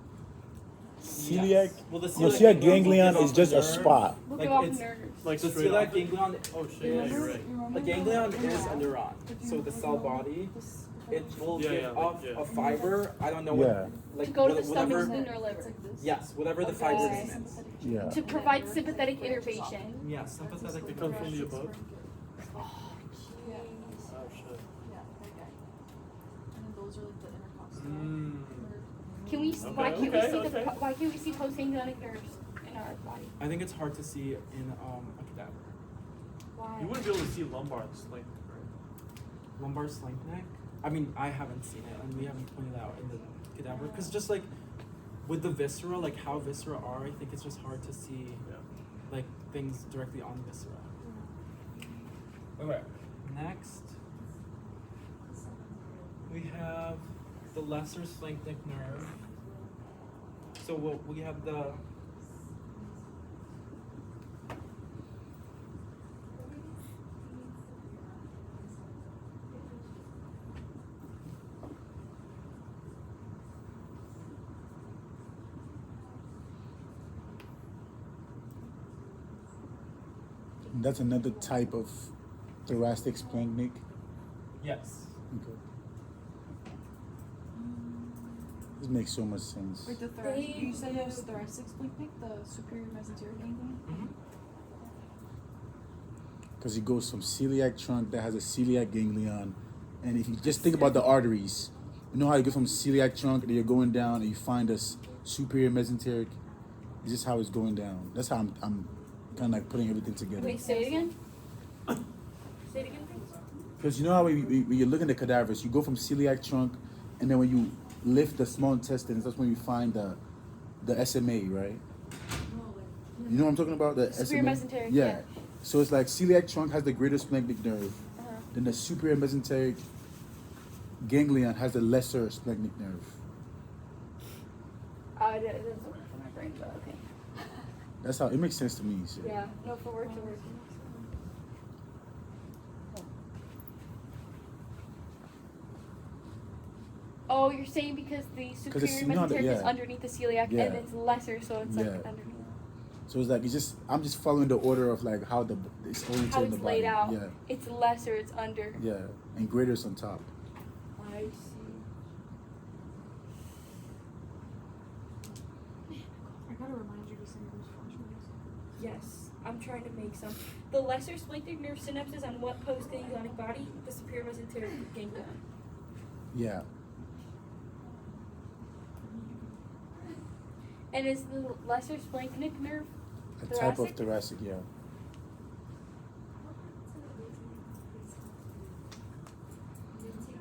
Celiac. Yes. Well, the No, celiac ganglion off is the just a nerve. spot. Look Like, off it's- nerves. Like The straight celiac off. ganglion, Oh shit, yeah, you're right. a ganglion is a neuron. So the cell body, it will Yeah, give yeah, off yeah. a fiber. I don't know Yeah. what, like To go to the whatever. stomach, spleen, or liver. Yes, whatever the fiber Okay. name is. Yeah. To provide sympathetic innervation. Yes, sympathetic. It comes from the above. Oh, Oh shit. yeah, that guy. And then those are like the intercostal. Mm. Can we? Okay, Why can't okay, we see okay. why can't we see postganglionic nerves in our body? I think it's hard to see in a cadaver. Why? You wouldn't be able to see lumbar splanchnic, right? Lumbar splanchnic. I mean, I haven't seen it, and we haven't pointed out in the cadaver, because just like with the viscera, like how viscera are, I think it's just hard to see like things directly on viscera. Okay, next we have the lesser splanchnic nerve. So we have the That's another type of thoracic splanchnic. yes. Okay. This makes so much sense. Wait, the thoracic. You said it was thoracic splanchnic, the superior mesenteric ganglion. Mm-hmm. Because it goes from celiac trunk that has a celiac ganglion, and if you just think about the arteries, you know how you go from celiac trunk and you're going down and you find a superior mesenteric. It's just how it's going down. That's how I'm kind of like putting everything together. Wait, say it again. Say it again, please. Because you know how when you look at the cadavers, you go from celiac trunk, and then when you lift the small intestines, that's when you find the SMA, right? You know what I'm talking about? The Superior SMA? mesenteric, Yeah. yeah. So it's like celiac trunk has the greater splanchnic nerve, Uh-huh. then the superior mesenteric ganglion has the lesser splanchnic nerve. It doesn't work for my brain, but okay. That's how it makes sense to me. So. Yeah, no, if it works, it works. Oh, you're saying because the superior you know that- mesenteric is yeah. underneath the celiac Yeah. and it's lesser, so it's like Yeah. underneath. So it's like I'm just following the order of like how it's oriented How in the it's body. laid out. Yeah, It's lesser, it's under. yeah, and greater is on top. I see. I gotta remind you to send those flashcards. Yes, I'm trying to make some. The lesser splanchnic nerve synapses on what postganglionic body? The superior mesenteric ganglion. Yeah. And is the lesser splanchnic nerve A type of thoracic? thoracic, yeah.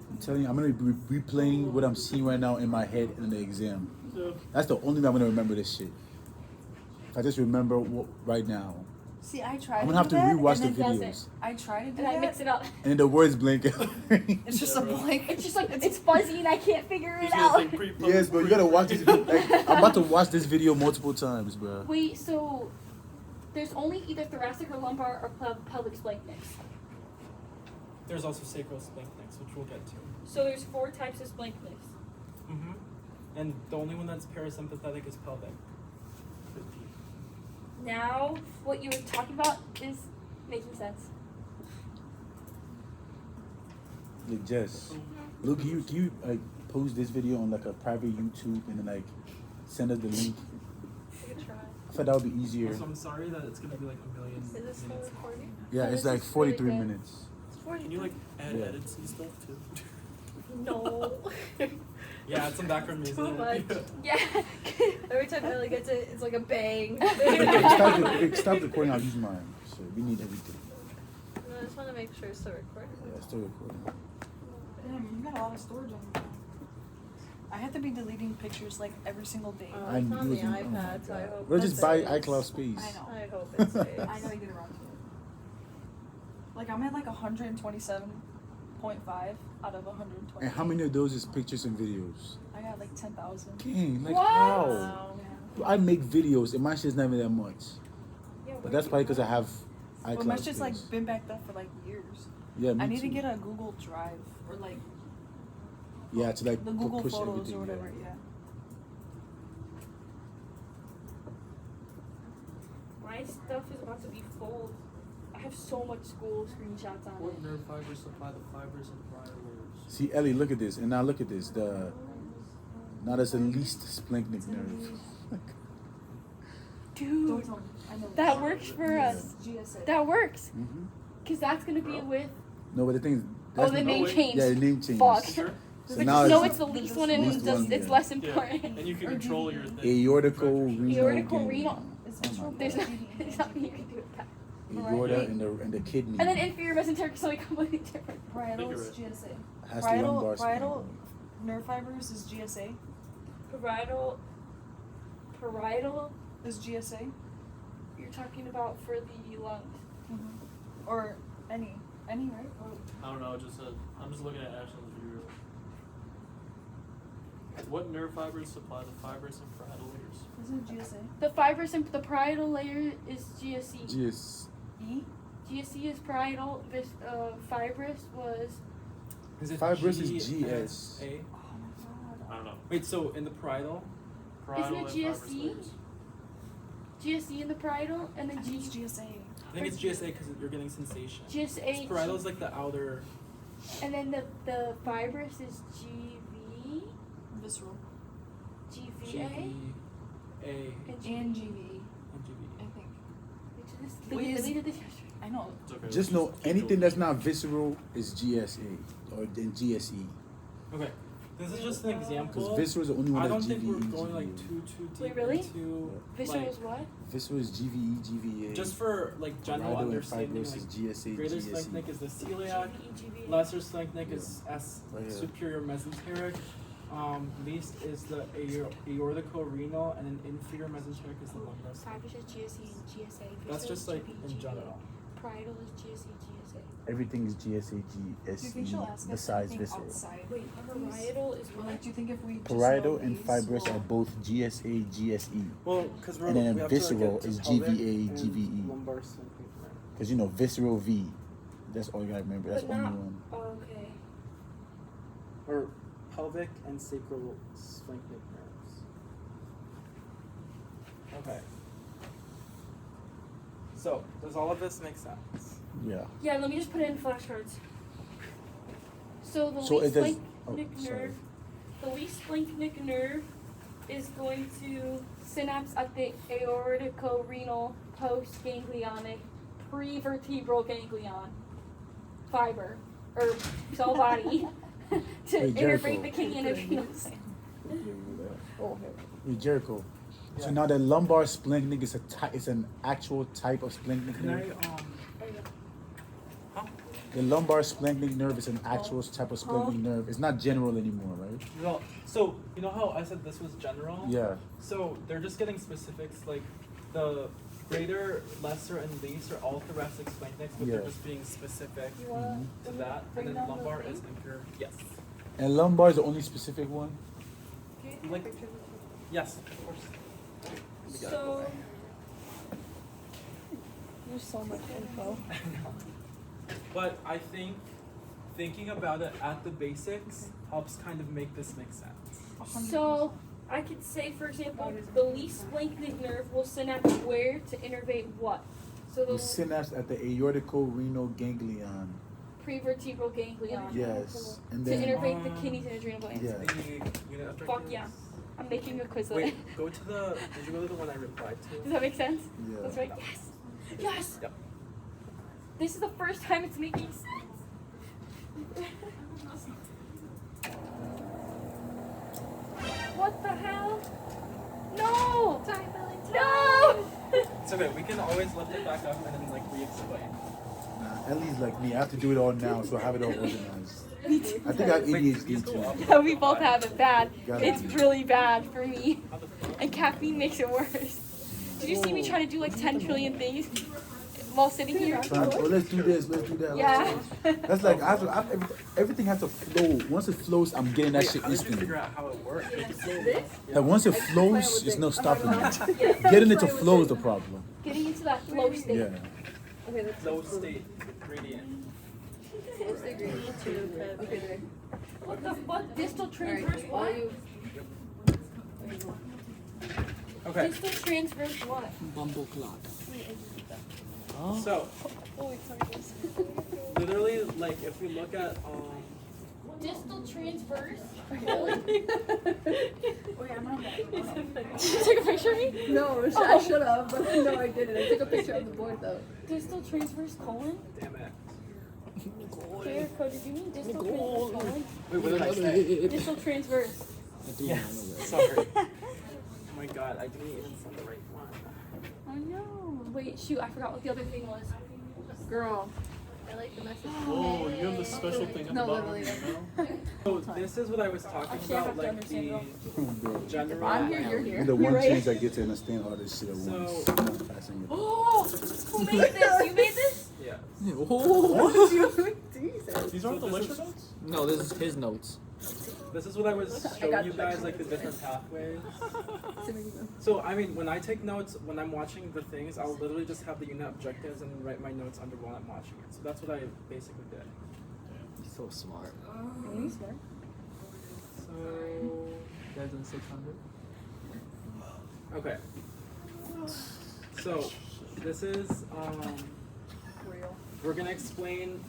I'm telling you, I'm gonna be replaying what I'm seeing right now in my head in the exam. Yeah. That's the only way I'm gonna remember this shit. If I just remember right now, See, I tried I'm to gonna have do to that, rewatch and the then videos, I try to do And I that. mix it up. and the words blank out. It's just a blank. It's just like it's fuzzy and I can't figure it Just gonna out. think pre-pub- Yes, but you gotta watch this. Like, I'm about to watch this video multiple times, bro. Wait, so there's only either thoracic or lumbar or pelvic splanchnics. There's also sacral splanchnics, which we'll get to. So there's 4 types of splanchnics. Mm-hmm. And the only one that's parasympathetic is pelvic. Now, what you were talking about is making sense. Like, Jess, Luke, can you like post this video on like a private YouTube and then like send us the link? We could try. I thought that would be easier. Also, I'm sorry that it's gonna be like a million Is this still minutes. recording? Yeah, Oh, it's this like is 43 really good. minutes. Can you like add Yeah. edits and stuff too? No. Yeah, it's some background music. Too much. Yeah. Every time Ellie gets it, it's like a bang. Stop recording. I'll use mine. So we need everything. No, I just want to make sure it's still recording. Yeah, still recording. Damn, you got a lot of storage on your phone. I have to be deleting pictures like every single day. It's on the using- iPad, so I hope. We'll just it buy saves. iCloud space. I know. I hope it saves. I know you get around to it. Like I'm at like 127.5 out of 120. And how many of those is pictures and videos? I got like 10,000. Dang, like What? how? Wow. Yeah. I make videos and my shit's not even that much. Yeah, But that's probably because I have iCloud Well, mine's space. just like been backed up for like years. Yeah, me I need too. to get a Google Drive or like Yeah, to like the Google push Photos everything. or whatever. Yeah. Yeah. My stuff is about to be full. I have so much school screenshots on What it. nerve fibers supply the fibers and wires? See, Ellie, look at this, and now look at this. Now there's the least splanchnic nerve. Dude, Don't tell me. I know. that works for us. GSA. That works. Mm-hmm. Because that's going to be with. No, but the thing is, Oh, the no name way. changed. yeah, the name changed. Fuck. Sure. So But now just know it's it's the least one and least just, one, it's yeah. less Yeah. important. And you can Or control GD. your thing. aortical renal. Aortical ganglion. renal. It's Oh my controlled by There's the not, GD. there's nothing you can do with that. aorta, and the kidney. And then inferior mesenteric is something completely different. Parietal is Figure GSA. Has the lumbar Parietal spine. nerve fibers is GSA. Parietal Is GSA. you're talking about for the lungs. Or any, right? Or I don't know. I'm just looking at Ashlyn's view. What nerve fibers supply the fibrous and parietal layers? isn't it GSA? The fibrous and the parietal layer is GSE. E? GSE is parietal. This fibrous was Is it Fibrous is GSA? GS. Oh my god. I don't know. Wait, so in the parietal? Parietal Isn't it and fibrous GSE? layers. GSE in the parietal, and then I think it's G. GSA. I think it's GSA because you're getting sensation. GSA. Parietal is like the outer. And then the fibrous is GV, Visceral. GVA, GVA and And GV. GVE, and GVE. I think. We Wait, is- really did this yesterday. I know. It's okay. Just know anything that's not visceral is GSA or then GSE. Okay, this is just an example. Because visceral is the only one I that's don't think we're GVE, going like GVA. too deep Wait, really? into Visceral like is what? Visceral is GVE, GVA. just for like general Parietal and understanding. fibrous Like, is GSA, greater GSE. sphincnic is the celiac. GVE, Lesser sphincnic is Right here. superior mesenteric. Least is the aortico-renal, and then inferior mesenteric is the lumbar. Fibrous is GSE and GSA. That's Visceral just is like GV, in GVA. general. Parietal is GSE, GSA. Everything is GSA, Do you think she'll GSE ask us besides anything visceral. outside? Wait, parietal is Or what? like, do you think if we just Parietal know and these, fibrous we'll- are both GSA, GSE. Well, because we're And then we have visceral to, like, get is to pelvic GVA, and GVE. lumbar sphincnic. Because you know, visceral V. That's all you gotta remember. That's But only not- one. Oh, okay. Or pelvic and sacral sphincnic nerves. Okay. So, does all of this make sense? Yeah. Yeah, let me just put it in flashcards. So the So least it does- sphincnic oh, sorry. nerve, the least sphincnic nerve is going to synapse at the aortico-renal post-ganglionic prevertebral ganglion fiber or cell body to Wait, innervate Jerecho. the kidney and adrenals. Hey, Jericho. Yeah. So now the lumbar sphincnic is it's an actual type of sphincnic Can nerve. I The lumbar sphincnic nerve is an actual type of sphincnic nerve. It's not general anymore, right? well, so you know how I said this was general? Yeah. So they're just getting specifics, like the greater, lesser, and least are all thoracic sphincnics, but they're Yeah. just being specific You wanna to that. And then lumbar is inferior. Yes. And lumbar is the only specific one. Like, yes, of course. We got it. So There's so much info. But I think thinking about it at the basics helps kind of make this make sense. So I could say, for example, the least sphincnic nerve will synapse where to innervate what? So The the synapse at the aortico-renal ganglion. prevertebral ganglion Yes. And to then innervate the kidneys and adrenal glands. yeah. The unit objectives. Fuck yeah. I'm making a Quizlet. Wait, go to the. Did you go to the one I replied to? Does that make sense? Yeah. That's right. Yes. Yes. Yep. This is the first time it's making sense. What the hell? No! No! It's okay. We can always lift it back up and then like re-explain. Nah, at least like me, I have to do it all now, so I have it all organized. I think I have Wait, ADHD these go too. up. Yeah, we both have it bad. Got it. It's really bad for me. How the fuck? And caffeine makes it worse. Did you see me try to do like 10 trillion things while sitting here? Oh, let's do this. Let's do that. Yeah. That's like everything has to flow. Once it flows, I'm getting that Wait, shit how did you instantly. figure out how it works? Like once it flows, there's no stopping it. Getting it to flow is the problem. Getting into that flow state. Yeah. Okay, that's Flow state gradient. what's the gradient to okay. What the fuck? Distal transverse All what? you Okay. Distal transverse what? Bumble clock. So oh wait, sorry guys. literally, like if we look at Distal transverse? Oh yeah, I'm on that. Did you take a picture of me? No, I should have, but no I didn't. I took a picture of the board though. Distal transverse colon? damn it. Jericho, did you mean distal transverse colon? Wait, what did I say? Distal transverse. Yes. Sorry. Oh my god, I didn't even send the right one. Oh no. Wait, shoot, I forgot what the other thing was. Girl. I like the message. Oh, you have the special thing at No, the bottom of literally. your email? So this is what I was talking Actually, I about, have to like understand the Bro, general. I'm here, you're here. you're the one You're right. change I get to understand all this shit at once. So- I'm not passing it. Oh, who made this? You made this? Yes. Oh. These aren't So the this lecture is- notes? No, this is his notes. This is what I was got showing you you. guys, like the different pathways. So I mean, when I take notes, when I'm watching the things, I'll literally just have the unit objectives and write my notes under while I'm watching it. So that's what I basically did. He's so smart. So you guys in 600. Okay. So this is Real. we're gonna explain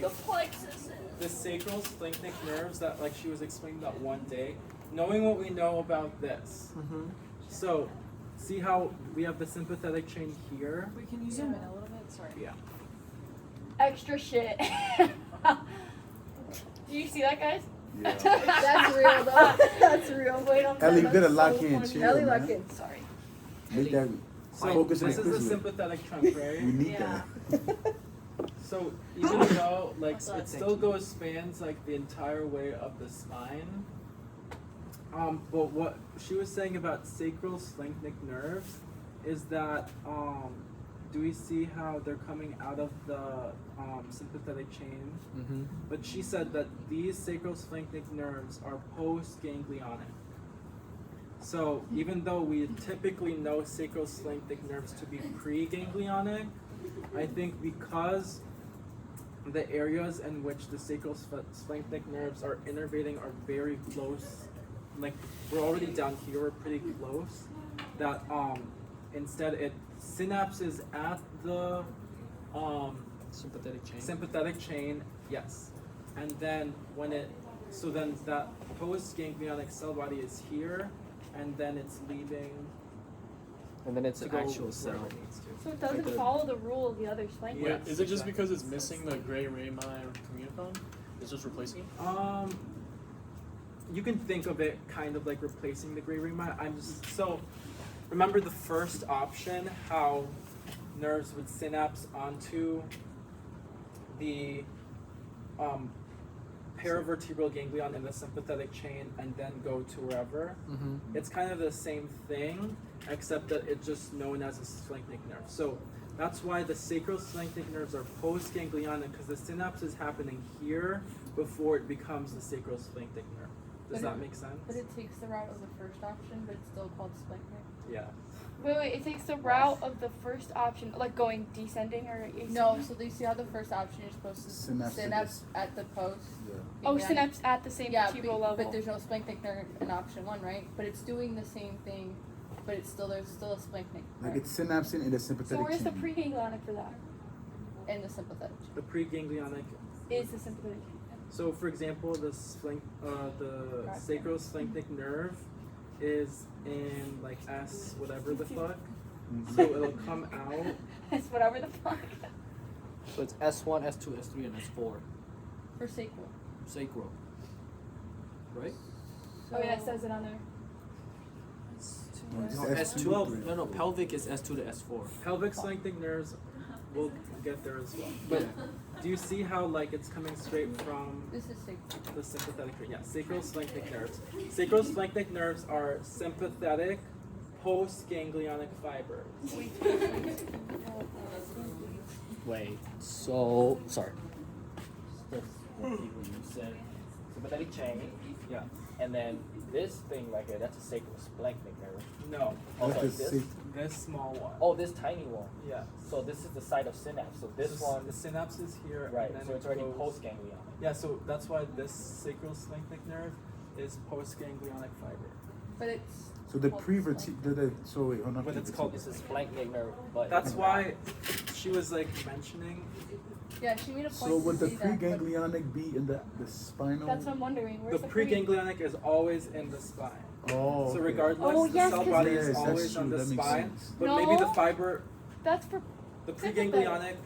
The plexus. the sacral sphinctic nerves that like she was explaining that one day, knowing what we know about this. So see how we have the sympathetic chain here? Wait, can you zoom in a little bit? Sorry. Yeah. Extra shit. Do you see that, guys? Yeah. That's real though. That's real. Wait, I'm Ellie, you that's better so lock in, funny. chill, Ellie, man. lock in. Sorry. Make that So focus on this the is the Quizlet. sympathetic trunk, We right? need Yeah. that. So even though like it still goes spans like the entire way of the spine. But what she was saying about sacral sphinctic nerves is that do we see how they're coming out of the sympathetic chain? Mm-hmm. But she said that these sacral sphinctic nerves are post-ganglionic. So even though we typically know sacral sphinctic nerves to be pre-ganglionic, I think because the areas in which the sacral sphinctic nerves are innervating are very close, like we're already down here, we're pretty close, that instead it synapses at the sympathetic chain, yes. And then when it, so then that post-ganglionic cell body is here, and then it's leaving And then it's to an go actual cell. wherever it needs to. So it doesn't follow the rule of the other splank. Yeah. Wait, is it just because it's missing the gray rami communicon? It's just replacing it? You can think of it kind of like replacing the gray rami. I'm just, so remember the first option, how nerves would synapse onto the paravertebral ganglion in the sympathetic chain and then go to wherever. Mm-hmm. It's kind of the same thing, except that it's just known as a sphinctic nerve. So that's why the sacral sphinctic nerves are post-ganglionic, because the synapse is happening here before it becomes the sacral sphinctic nerve. Does that make sense? But it takes the route of the first option, but it's still called sphincter. Yeah. Wait, it takes the route of the first option, like going descending or ascending? No, so you see how the first option you're supposed to Synapse synapse at the post. Yeah. Oh, ganglionic. synapse at the same Yeah, vertebral but level. there's no sphinctic nerve in option one, right? But it's doing the same thing, but it's still there's still a sphinctic Like nerve it's synapsing in the So sympathetic where's the chain. preganglionic for that? in the sympathetic. The preganglionic. Is the sympathetic. So, for example, the sacral sphinctic nerve is in like S whatever the fuck. Mhm. So it'll come out. It's whatever the fuck. So it's S1, S2, S3, and S4. For sacral. Sacral. Right? Oh yeah, it says it on there. No, it's No, S2, S2. three. No, pelvic is S2 to S4. Pelvic sphinctic nerves, we'll get there as well. But do you see how like it's coming straight from This is sacral. the sympathetic? Yeah, sacral sphinctic nerves. Sacral sphinctic nerves are sympathetic post-ganglionic fibers. Wait, so sorry. You said sympathetic chain, Yeah. and then this thing right here, that's a sacral sphinctic nerve. No. Oh, That's sorry, the this? sac- This small one. Oh, this tiny one. Yeah. So this is the site of synapse. So this one, The synapse is here. right? And then So it's it already goes- post-ganglionic. Yeah, so that's why this sacral sphinctic nerve is post-ganglionic fiber. But it's So the called so wait, hold on. But it's called- This is sphinctic nerve, but That's why she was like mentioning. yeah, she made a point So to would the say that, but preganglionic be in the spinal? That's what I'm wondering. The Where's the, pre- preganglionic is always in the spine. Oh. So okay. regardless, Oh, the yes, cell 'cause body Yes, is that's always on true, the that makes spine. sense. But maybe the No. fiber, That's for the Sympathetic. preganglionic,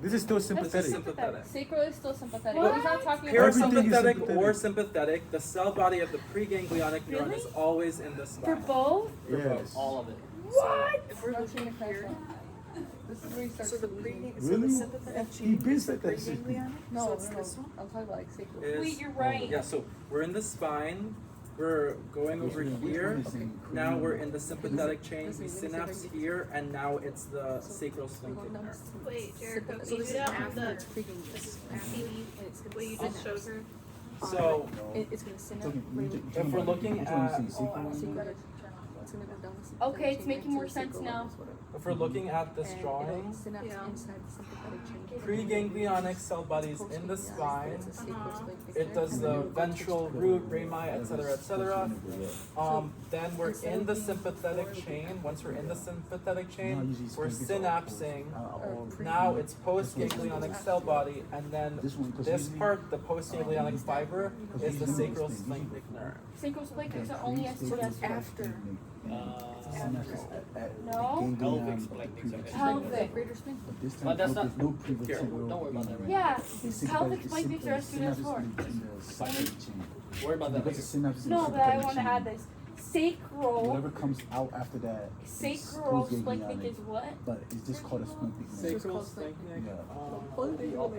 This is still is sympathetic. sympathetic. sacral is still sympathetic. What? He's not talking Everything about is Parasympathetic sympathetic. or sympathetic, the cell body of the preganglionic neuron is Really? always in the for spine. both. For Yes. both. all of it. What? if we're looking at here. This is where you start. So the to lose pre it. so Really? the sympathetic He chain been is the said that shit. preganglionic? No, So it's no, this no. one? I'm talking about like sacral. Is- Wait, you're right. Yeah, so we're in the spine. We're going over here. Now we're in the sympathetic chain. We synapse here, and now it's the sacral sphincter nerve. Wait, Jericho, So can you this do is that on after the it's preganglionic. this is after what you just showed her? So It's gonna synapse. if we're looking at So you gotta. It's gonna go down the sympathetic Okay, it's chain making into more the sense sacral now. levels, whatever. if we're looking at this And drawing, it'll synapse Yeah. inside the sympathetic chain. preganglionic cell bodies in the spine. It's a sacral sphincter It does nerve, the and then ventral root, rami, etc., etc. Then we're in the sympathetic chain. Once we're in the sympathetic chain, we're synapsing. Now it's postganglionic cell body, and then this part, the postganglionic fiber, is the sacral sphincter nerve. Sacral sphincters are only S2 S1. after. No? Pelvic sphincters are Pelvic. Greater sphincter. But that's not- no Don't worry about that right Yeah, pelvic sphincters are S2 S4. Worry about that Because later. the synapses in No, the but I sympathetic want to chain. add this. Sacral. Whatever comes out after that. is Sacral sphincter postganglionic, is what? But it's just called a sphincter. Sacral sphincter. Yeah.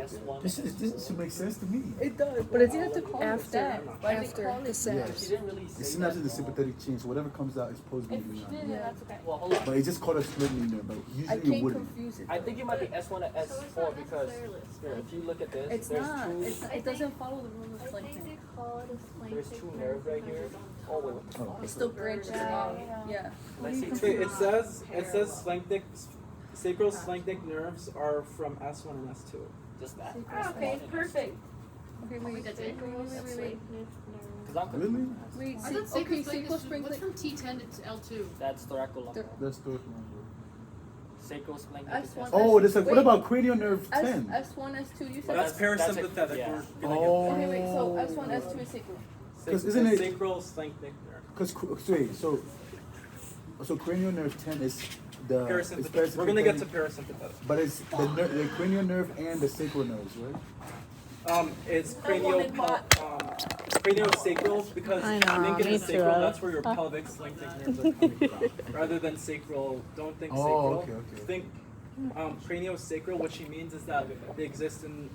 S1. This should make sense to me. It does. But it's have to call it after that. Why do they after call the it synapse. She didn't really The say synapse is that. the sympathetic chain, so whatever comes out is If you postganglionic. did it, that's okay. Well, hold on. But it's just called a sphincter, but I usually it can't wouldn't. confuse it. I think it might be S1 and S4 because here, if you look at this, It's there's not. two It doesn't follow the rule of I think lengthening. they call it a there's two nerves right here. Oh wait, what the fuck? It still branches out. Yeah. Let's see. Okay, it says sphinctic, sacral sphinctic nerves are from S1 and S2. Just that. Ah, okay, perfect. Okay, wait. That's it. Wait. Because I'm Really? Wait, I thought okay, sacral sacral sphincter. What's sphincter. from T10 to L2? That's thoracolumbar. That's the. Sacral sphincter. S1. Oh, there's like, what Wait. about cranial nerve 10? S1, S2, you said? That's That's it, parasympathetic. yeah. We're gonna Okay, wait, so S1, S2 is sacral. get 'Cause isn't it- sacral sphincter nerve. Because wait, so cranial nerve 10 is the it's Parasympathetic. We're gonna get to parasympathetic, parasympathetic. but it's the cranial nerve and the sacral nerves, right? It's craniosacral because I you know, think it me is sacral. too. That's where your pelvic sphincter nerves are coming from, rather than sacral. Don't think Oh, sacral. okay. Think craniosacral. What she means is that they exist in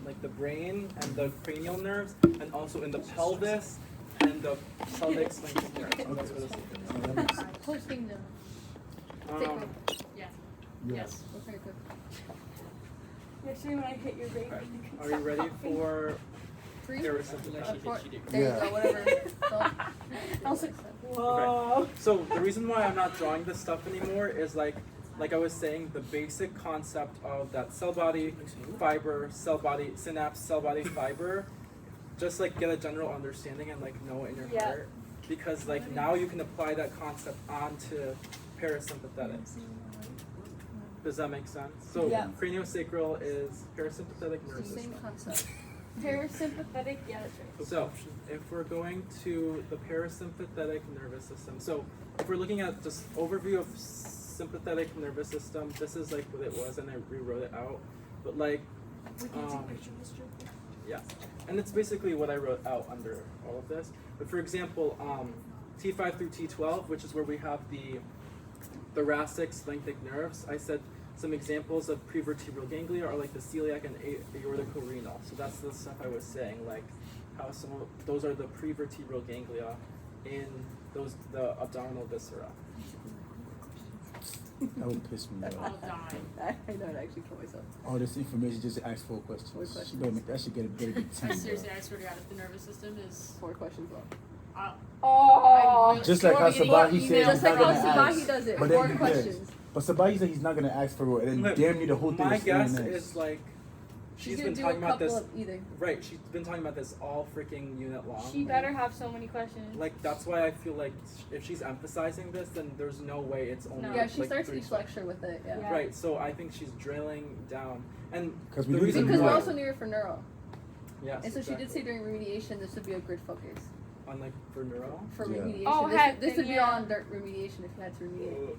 like the brain and the cranial nerves, and also in the pelvis and the pelvic sphincter nerves. So that's what it's Oh, that makes sense. Posting them. Yeah. Yes. Okay, good. Yesterday when I hit your baby, Alright. you can Are you ready for Three? parasympathetic? Four. She did. There you Yeah. go, whatever. So, I was like, whoa. So the reason why I'm not drawing this stuff anymore is like I was saying, the basic concept of that cell body, fiber, cell body, synapse, cell body, fiber, just like get a general understanding and like know it in your Yeah. heart. Because like now you can apply that concept onto parasympathetic. Does that make sense? So Yeah. craniosacral is parasympathetic nervous same system. concept. Parasympathetic, yeah, that's right. So, if we're going to the parasympathetic nervous system, so if we're looking at just overview of sympathetic nervous system, this is like what it was, and I rewrote it out. But like, yeah, and it's basically what I wrote out under all of this. But for example, T5 through T12, which is where we have the thoracic sphinctic nerves, I said some examples of prevertebral ganglia are like the celiac and aorticorenal. So that's the stuff I was saying, like how some of those are the prevertebral ganglia in the abdominal viscera. That would piss me I'll off. die. I know, I'd actually kill myself. All this information just to ask 4 questions. Four questions. She better make that should get a good 10. Seriously, I swear to God, if the nervous system is, 4 questions long. Oh. Just like how Sabahi said Just he's like not how gonna Sabahi ask. does it. But 4 then he does. questions. But Sabahi said he's not gonna ask for it, and Look, damn near the whole thing My was staring guess next. is like She's she's gonna been do talking a about couple this. of either. Right, she's been talking about this all freaking unit long. She better have so many questions. Like that's why I feel like if she's emphasizing this, then there's no way it's only. No. Yeah, she like, starts 3 each lecture with it, yeah. Yeah. Right, so I think she's drilling down, and 'Cause we the need reason to Because know. we're why, also near it for neuro. yes, And so she did exactly. say during remediation this would be a good focus. on like for neuro. For Yeah. remediation. Oh, this, heck, this would be yeah. on remediation if you had to remediate.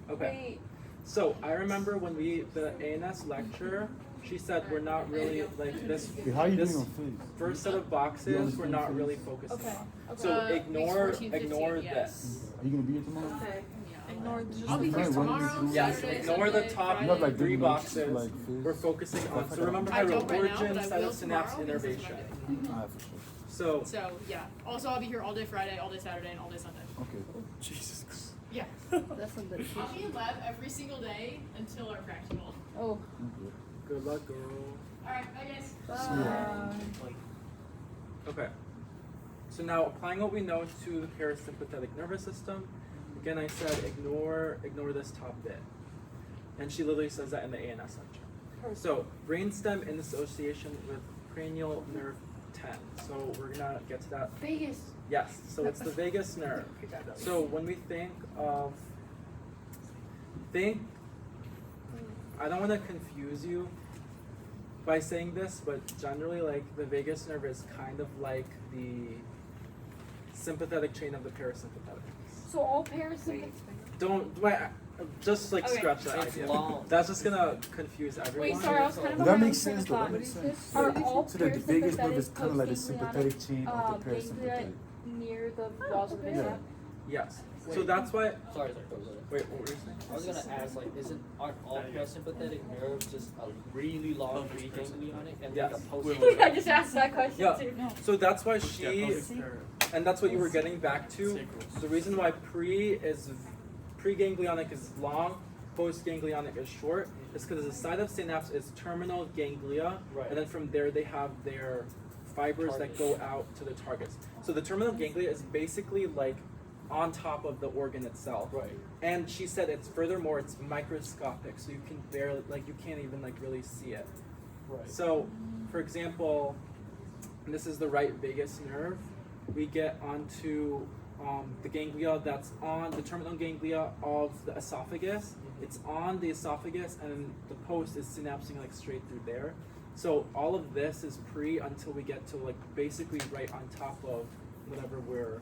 Okay, Wait. so I remember when the ANS lecture, she said we're not really like this. Okay, how are you this doing on Fizz? first set of boxes we're not really focusing Okay. on. Okay. So weeks ignore 14, 15, ignore yes. this. Are you gonna be here tomorrow? Yeah, ignore just I'll be the here first Right, one. tomorrow. Yes, Saturday, ignore the Sunday, top You have like three big notes, boxes. like this. We're focusing on. So remember I how don't right now, origin, but I site will of synapse, tomorrow because that's innervation. what Ah, for sure. So So yeah. Also, I'll be here all day Friday, all day Saturday, and all day Sunday. Okay. Jesus Christ. Yeah. That's some I'll be dedication. in lab every single day until our practical. Oh. good luck, girl. All right, bye guys. Okay. So now applying what we know to the parasympathetic nervous system. Again, I said ignore this top bit, and she literally says that in the ANS section. So brainstem in association with cranial nerve 10. So we're gonna get to that. Vegas. Yes. So it's the vagus nerve. So when we think, I don't want to confuse you by saying this, but generally, like the vagus nerve is kind of like the sympathetic chain of the parasympathetic. So all parasympathetic. Don't wait. Just like Okay. scratch that It's idea. long. That's just gonna confuse everyone. Wait, sorry, I was kind of But on that my makes own train sense of though. That thought. makes sense. Are all So the vagus nerve is parasympathetic kind of like the postganglionic, sympathetic chain of the ganglia parasympathetic. near the walls of the Yeah. synapse? Yes. So Wait. that's why. Sorry. Wait, what were you saying? I was gonna ask, like, aren't all parasympathetic nerves just a really long preganglionic and Yes. like a post? I just asked that question Yeah. too. So that's why Yeah, she, pelvic and that's what you were getting back to. Sacral. The reason why preganglionic is long, postganglionic is short, is because the site of synapse is terminal ganglia, Right. and then from there they have their fibers that go out to the targets. So the terminal ganglia is basically like on top of the organ itself. Right. And she said it's furthermore it's microscopic, so you can barely you can't even really see it. Right. So, for example, this is the right vagus nerve. We get onto the ganglia that's on the terminal ganglia of the esophagus. It's on the esophagus, and the post is synapsing straight through there. So all of this is pre until we get to basically right on top of whatever we're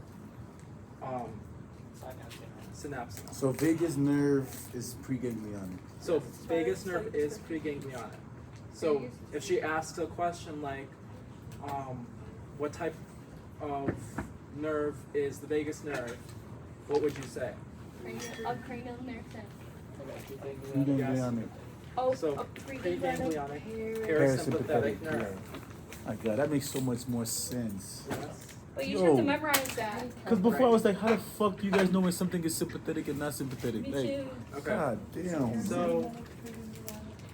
synapsing. So vagus nerve is preganglionic. So vagus nerve is preganglionic. So if she asks a question like, what type of nerve is the vagus nerve, what would you say? A cranial nerve center. Preganglionic. Oh, So a preganglionic, parasympathetic. parasympathetic nerve. My God, that makes so much more sense. Yes. But you just have to Yo. memorize that. Because before I was like, how the fuck do you guys know when something is sympathetic and not sympathetic? Me Like, too. Okay. God damn. So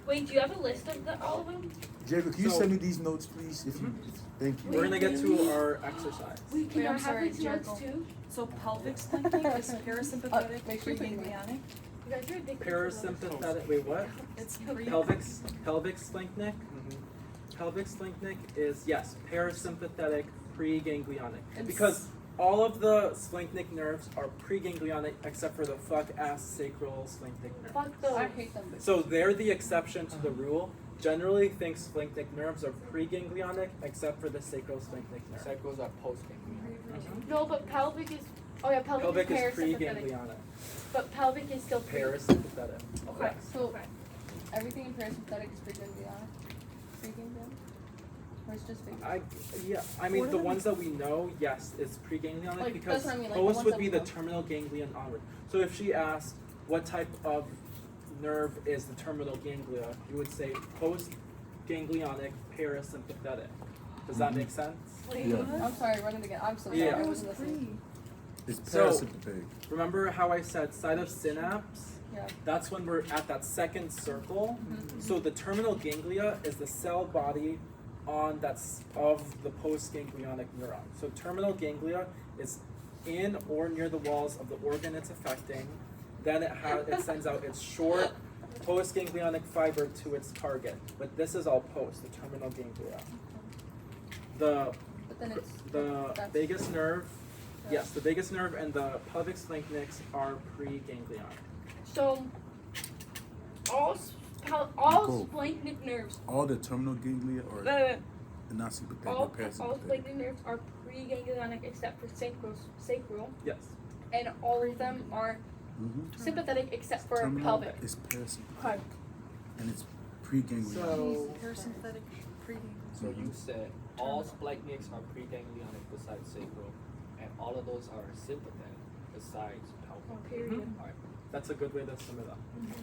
Wait, do you have a list of all of them? Jacob, can you So- send me these notes, please? Thank you. we're gonna get to our exercise. Wait, can Wait, I I'm have sorry, these notes Jericho. too? So pelvic sphincter is parasympathetic, make sure you take mine. preganglionic. You guys are addicted to Parasympathetic. Wait, what? It's Pelvic sphincnic. Pelvic sphincnic is yes, parasympathetic preganglionic. It's- Because all of the sphincnic nerves are preganglionic except for the fuck ass sacral sphincnic nerve. Fuck those. I hate them. So they're the exception to the rule. Generally think sphincnic nerves are preganglionic except for the sacral sphincnic nerve. Sacrals are postganglionic. No, but pelvic is. Oh yeah, pelvic, Pelvic is is parasympathetic. preganglionic. But pelvic is still Parasympathetic. Okay. Yes. So Okay. everything in parasympathetic is preganglionic. Preganglionic? Or it's just vagus? I mean the ones that we know, yes, it's preganglionic Like, because that's what I mean, like, the post ones would that be we the know. terminal ganglion onward. So if she asked what type of nerve is the terminal ganglia, you would say post-ganglionic parasympathetic. Does that make sense? Wait, Yeah. what? I'm sorry, run it again. I'm so sorry. Yeah. I wasn't listening. It's So- parasympathetic. Remember how I said site of synapse? Yeah. That's when we're at that second circle. So the terminal ganglia is the cell body on of the postganglionic neuron. So terminal ganglia is in or near the walls of the organ it's affecting. Then it sends out its short postganglionic fiber to its target. But this is all post, the terminal ganglia. But then it's The that's- vagus nerve, yes, the vagus nerve and the pelvic sphincnics are preganglionic. So all Go. splanchnic nerves. All the terminal ganglia or Uh, not sympathetic all or parasympathetic. splanchnic nerves are preganglionic except for sacral, Yes. and all of them are Mm-hmm. sympathetic except for Terminal pelvic. is parasympathetic. Okay. And it's preganglionic. So Parasympathetic preganglionic. So you said all splanchnics are preganglionic besides sacral, and all of those are sympathetic besides pelvic. Period. Alright. That's a good way to sum it up.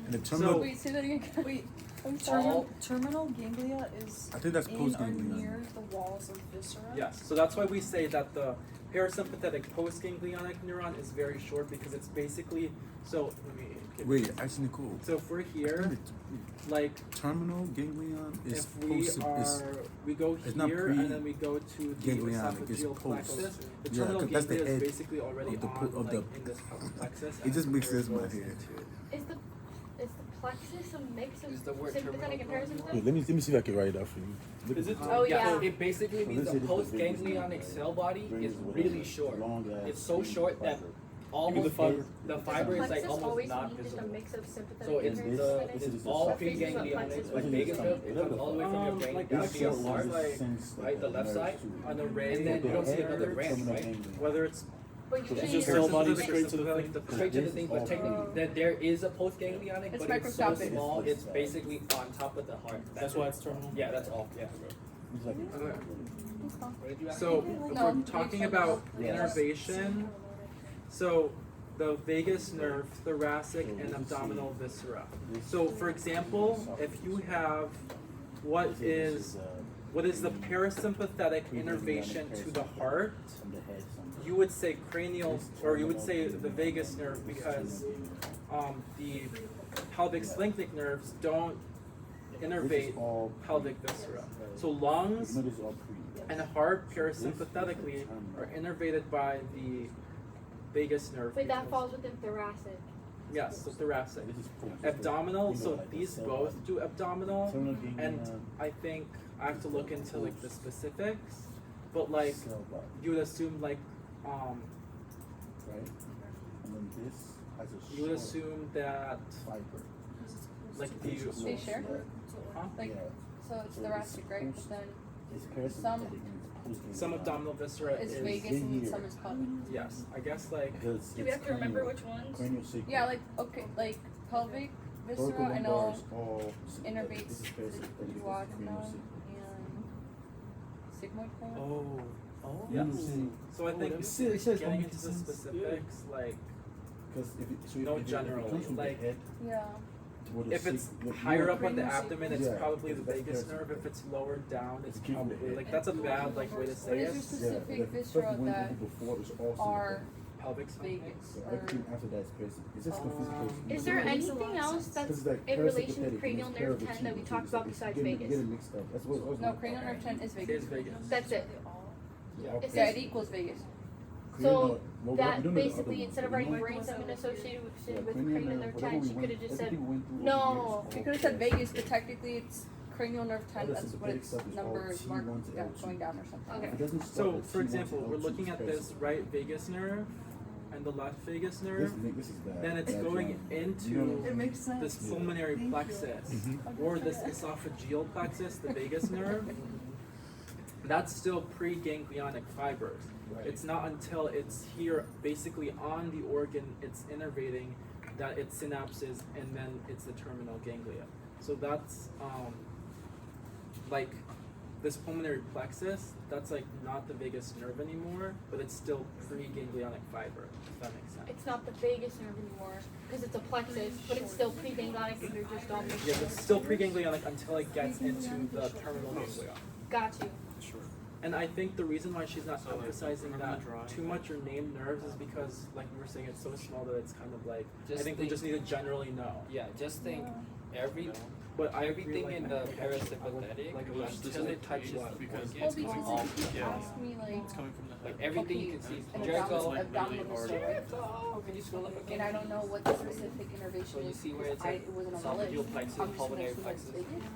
And the terminal, So- Wait, say that again. Wait. Terminal ganglia is I think that's in or postganglion. near the walls of viscera. Yes, so that's why we say that the parasympathetic postganglionic neuron is very short because it's basically, so let me give you- Wait, actually, Nicole. So if we're I here, think like terminal ganglion is if we we go it's not here and then we go to the ganglionic, it's esophageal post. plexus, the Yeah, terminal 'cause that's the ganglia is head basically already of the on of like the- in this plexus. It and just makes where sense in my goes head. into- Is the plexus a mix of Is the word sympathetic and terminal parasympathetic? Wait, let me see if I can write it out for you. Look Is at it? this. Oh, yeah. It basically means the postganglionic cell body is really short. It's so short that almost the fiber. the Does fiber is like plexus almost always not mean just a visible. mix of sympathetic So and it's parasympathetic? it's all What phases of preganglionic, plexus but would vagus you nerve say? it comes all the way from your brain like down it to your feels heart, like right, the left side, an array and then you don't see another of branch, right? whether it's But you It's say just cell body parasympathetic or straight to the sympathetic, thing. Straight to the thing, but technically that there is a postganglionic, It's but it's so microscopic. small, it's basically on top of the heart. That's why it's terminal. Yeah, that's all. Yeah. Okay. What did you ask? So if No, we're talking about innervation, so the vagus nerve, thoracic, and abdominal viscera. So for example, if you have what is the parasympathetic innervation to the heart, you would say cranial, or you would say the vagus nerve because the pelvic sphincteric nerves don't innervate pelvic viscera. So lungs and heart parasympathetically are innervated by the vagus nerve. Wait, that falls within thoracic. Yes, so thoracic. Abdominal, so these both do abdominal, and I think I have to look into like the specifics, but like you would assume like you would assume that like the They share? huh? Like, so it's thoracic, right? But then Some abdominal viscera it's is vagus and some is pelvic. yes. I guess like Do we have to remember which ones? Yeah, like, okay, like pelvic, viscera, I know innervates the duodenum and sigmoid colon. Oh. yes. So I think getting into the specifics like no generally like Yeah. if it's higher up on the abdomen, it's probably the vagus nerve. If it's lower down, it's probably like that's a bad like way to What say is your it. specific viscera that are Pelvic sphincter. vagus? Everything after that is basic. It's just confusing. Is there anything else that's in relation to cranial nerve 10 that we talked about besides Vegas? No, cranial nerve 10 is It vagus. is Vegas. That's it. It Yeah, says it equals Vegas. so that basically instead of writing brain segment associated with cranial nerve 10, she could have just said no. You could have said Vegas, but technically it's cranial nerve 10. That's what its number is marked going down or something. Okay. So, for example, we're looking at this right vagus nerve and the left vagus nerve. Then it's going into It makes sense. this pulmonary plexus or this esophageal plexus, the vagus nerve. That's still pre-ganglionic fibers. It's not until it's here, basically on the organ it's innervating, that it synapses and then it's the terminal ganglia. So that's like this pulmonary plexus, that's like not the vagus nerve anymore, but it's still pre-ganglionic fiber, if that makes sense. It's not the vagus nerve anymore because it's a plexus, but it's still pre-ganglionic and they're just dominant. Yeah, but it's still pre-ganglionic until it gets into the terminal ganglia. Got you. And I think the reason why she's not emphasizing that too much or named nerves is because, like we were saying, it's so small that it's kind of like, I think we just need to generally know. Yeah, just think But I everything feel in the parasympathetic like until it touches the Well, organs because is all you asked me like It's coming from the like head. everything you can see. an Jericho, abdominal viscera. oh, can you scroll up And again? I don't know what the specific innervation So you is. see where it's It wasn't on the list. esophageal plexus, I'm just pulmonary gonna assume plexus. it's Vegas.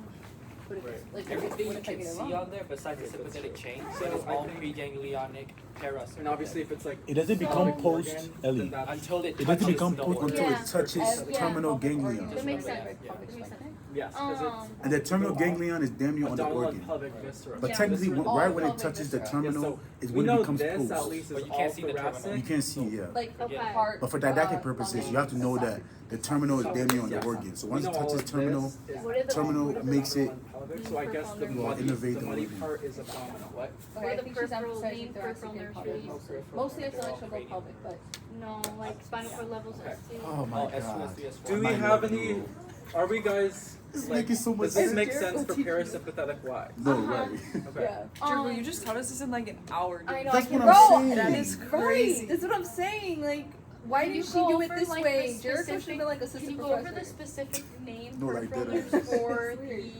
But if it's, like, Everything what you if I can get it see wrong? on there besides the sympathetic chain So is I all think- pre-ganglionic parasympathetic. and obviously if it's like It doesn't become organ, post, then Ellie. that's Until it It touches doesn't become the post organ. until Yeah. it touches Yeah. terminal Pelvic organ ganglion. is That makes regulated sense. by pelvic That makes sphincter. Yes, because it's And the terminal ganglion is damn near on the abdominal and organ. pelvic viscera. But Yeah. technically, Visceral- right when it pelvic touches the viscera. terminal Yeah, so is we when it know becomes this post. at least But is you can't all see the terminal. thoracic. You can't see, yeah. Like Okay. part. But for didactic purposes, on you have to know that esophagus. the terminal is damn near on the Yes. organ. So We once it know all touches of terminal, this is What are the- terminal what are the makes it. abdominal and pelvic, so I guess the Peripheral muddy, innervate the the muddy organ. part is abdominal. What? What are the she's peripheral emphasizing main thoracic peripheral and nerves pelvic. for these? Mostly I feel like she'll go pelvic, but No, like spinal cord levels Okay. S2. Oh my Oh, S2, god. S3, S4. Do we My have love any? you. Are we guys? It's Like, making so much does this sense. make Jericho sense for teaching you. parasympathetic why? No, Uh-huh. right. Okay. yeah. Jericho, you just taught us this in like an hour, dude. I know. That's I what can I'm Bro, saying. That is crazy. Right, that's what I'm saying. Like, why Can did you she go do it over, this like, way? the Jericho should have specific- been like Can assistant you go professor. over the specific name No, like peripheral that. nerves for the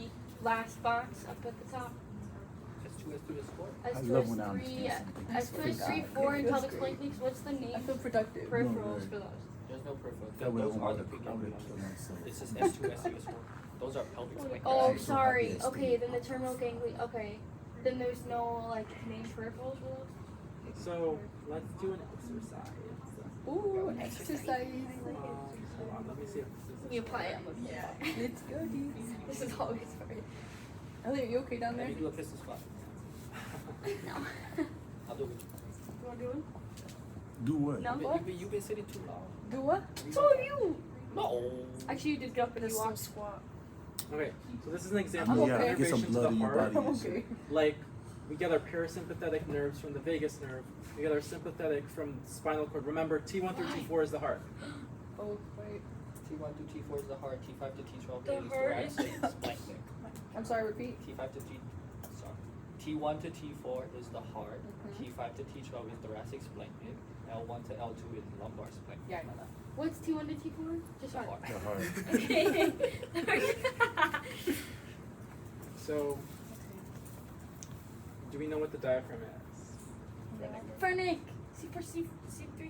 last box up at the top? S2, S3, S4. I S2, love when I S3, understand something. S2, S3, God. 4, and That's pelvic great. splanchnics. What's the I name? feel productive. Peripherals right. for those. There's no peripheral. That would Those have are the killed myself. It's just S2, S3, S4. Those are pelvic splanchnics. Oh, I'm so sorry. happy I Okay, stayed. then the terminal ganglion. Okay, then there's no like name peripherals for those. So let's do an exercise. Ooh, exercise. Hold on, let me see if this is. Let me apply it. Yeah, let's go, dude. This is always hard. Elliot, you okay down there? Let me do a pistol squat. No. I'll do it. You want to do it? Do what? No. You've been sitting too long. Do what? So have you. No. Actually, you did get up and you Pistol walked. squat. Okay, so this is an example I'm of okay. Yeah, get some innervation to blood the in your heart. body. I'm okay. Like, we get our parasympathetic nerves from the vagus nerve. We get our sympathetic from spinal cord. Remember, T1 through T4 is the heart. Oh, wait. T1 to T4 is the heart. T5 to T12 The is heart is- thoracic splanchnic. I'm sorry, repeat. T5 to sorry. T1 to T4 is the heart. Mhm. T5 to T12 is thoracic splanchnic. L1 to L2 is lumbar splanchnic. Yeah, I know that. What's T1 to T4? Just The heart. heart. The heart. Okay. So, do we know what the diaphragm is? Phrenic. C4, C3,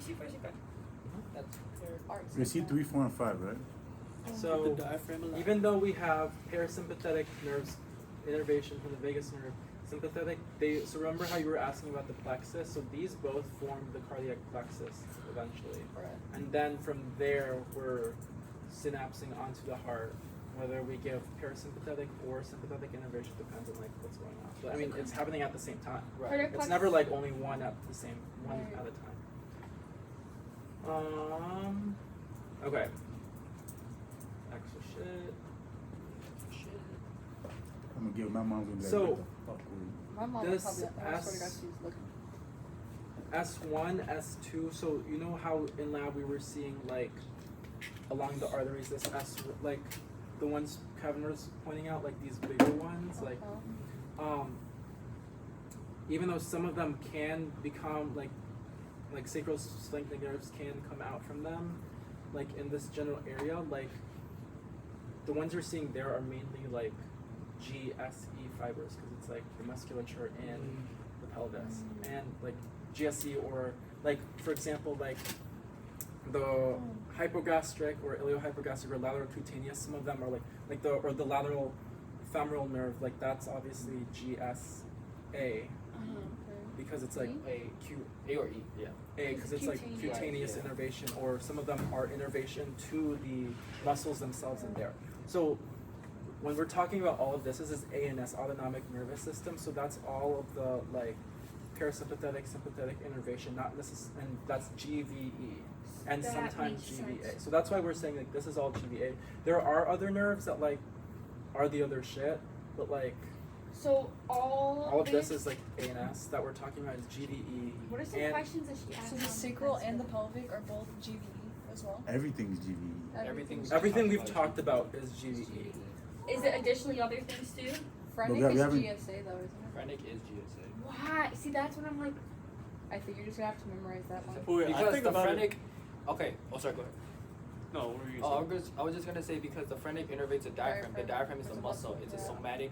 C4, C5. That's Arts. You see 3, 4, and 5, right? So, even though we have parasympathetic nerves innervation from the vagus nerve, sympathetic, so remember how you were asking about the plexus? So these both form the cardiac plexus eventually. Right. And then from there, we're synapsing onto the heart. Whether we give parasympathetic or sympathetic innervation depends on like what's going on. But I mean, it's happening at the same time. Cardiac It's plexus. never like only one at the same, one Right. at a time. Okay. Extra shit. I'm gonna give my mom's gonna be like, So, what the fuck were you? My mom This probably, I swear to God, S- she's looking. S1, S2, so you know how in lab we were seeing like along the arteries this S, like the ones Kevin was pointing out, like these bigger ones, like even though some of them can become like sacrosplanchnic nerves can come out from them, like in this general area, like the ones you're seeing there are mainly like GSE fibers because it's like the musculature in the pelvis, and like GSE or like for example like the hypogastric or iliohypogastric or lateral cutaneous, some of them are like the lateral femoral nerve, like that's obviously GSA because it's like A or E, yeah. A because it's like Cutaneous. cutaneous Yeah. innervation, or some of them are innervation to the muscles themselves in there. So when we're talking about all of this is ANS, autonomic nervous system. So that's all of the like parasympathetic, sympathetic innervation, not necessarily, and that's GVE and That sometimes makes GVA. sense. So that's why we're saying like this is all GVA. There are other nerves that like are the other shit, but like So all of this is like ANS that we're talking about is GVE. What are some and questions that she asked? So the sacral and the pelvic are both GVE as well? Everything's GVE. everything we've talked about is GVE. Is it additionally other things too? Phrenic No, we is haven't- GSA though, isn't it? Phrenic is GSA. Why? See, that's what I'm like. I think you're just gonna have to memorize that one. Wait, I Because think the about phrenic. it. Okay. Oh, sorry. Go ahead. No, what were you Oh, saying? I was just gonna say because the phrenic innervates the diaphragm. The diaphragm is a muscle. It's a somatic.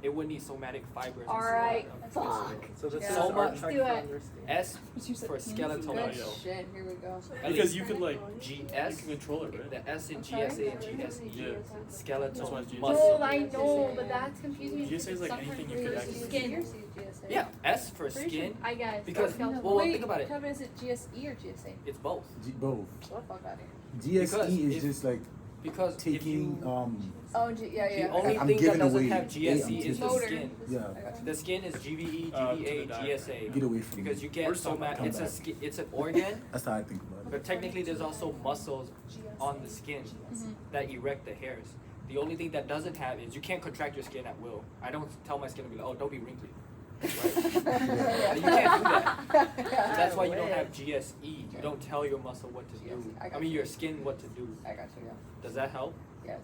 It would need somatic fibers. All right, fuck. So this Yeah. is So our much. check Do for it. understanding. S You said for skeletal Good muscle. shit, here we go. Because you could like GS. you can control it, right? The S in I'm sorry? GSA and GSE. Yeah. That's Skeletal why it's GSA. No, muscle. I know, but that's confusing me. GSA is like Sometimes anything you could we're actually- skin. GSA. Yeah. S for Pretty skin. I guess. Because- skeletal. well, Wait, think about it. Kevin, is it GSE or GSA? It's both. Both. What the fuck out of here? GSE Because is if- just like Because taking the only I'm thing that giving doesn't away have GSE A is the Motor. skin. Yeah. The skin is GVE, To the GVA, diet. GSA. Get away from Because me. you get Where's so some mad. come It's a back. it's an organ, That's how I think about it. but technically there's also muscles on the skin that erect the hairs. The only thing that doesn't have is you can't contract your skin at will. I don't tell my skin to be like, oh, don't be wrinkly. Right? You can't do that. So that's why you don't have GSE. You don't tell your muscle what to do. I mean your skin what to do. I got you. Yeah. Does that help? Yes.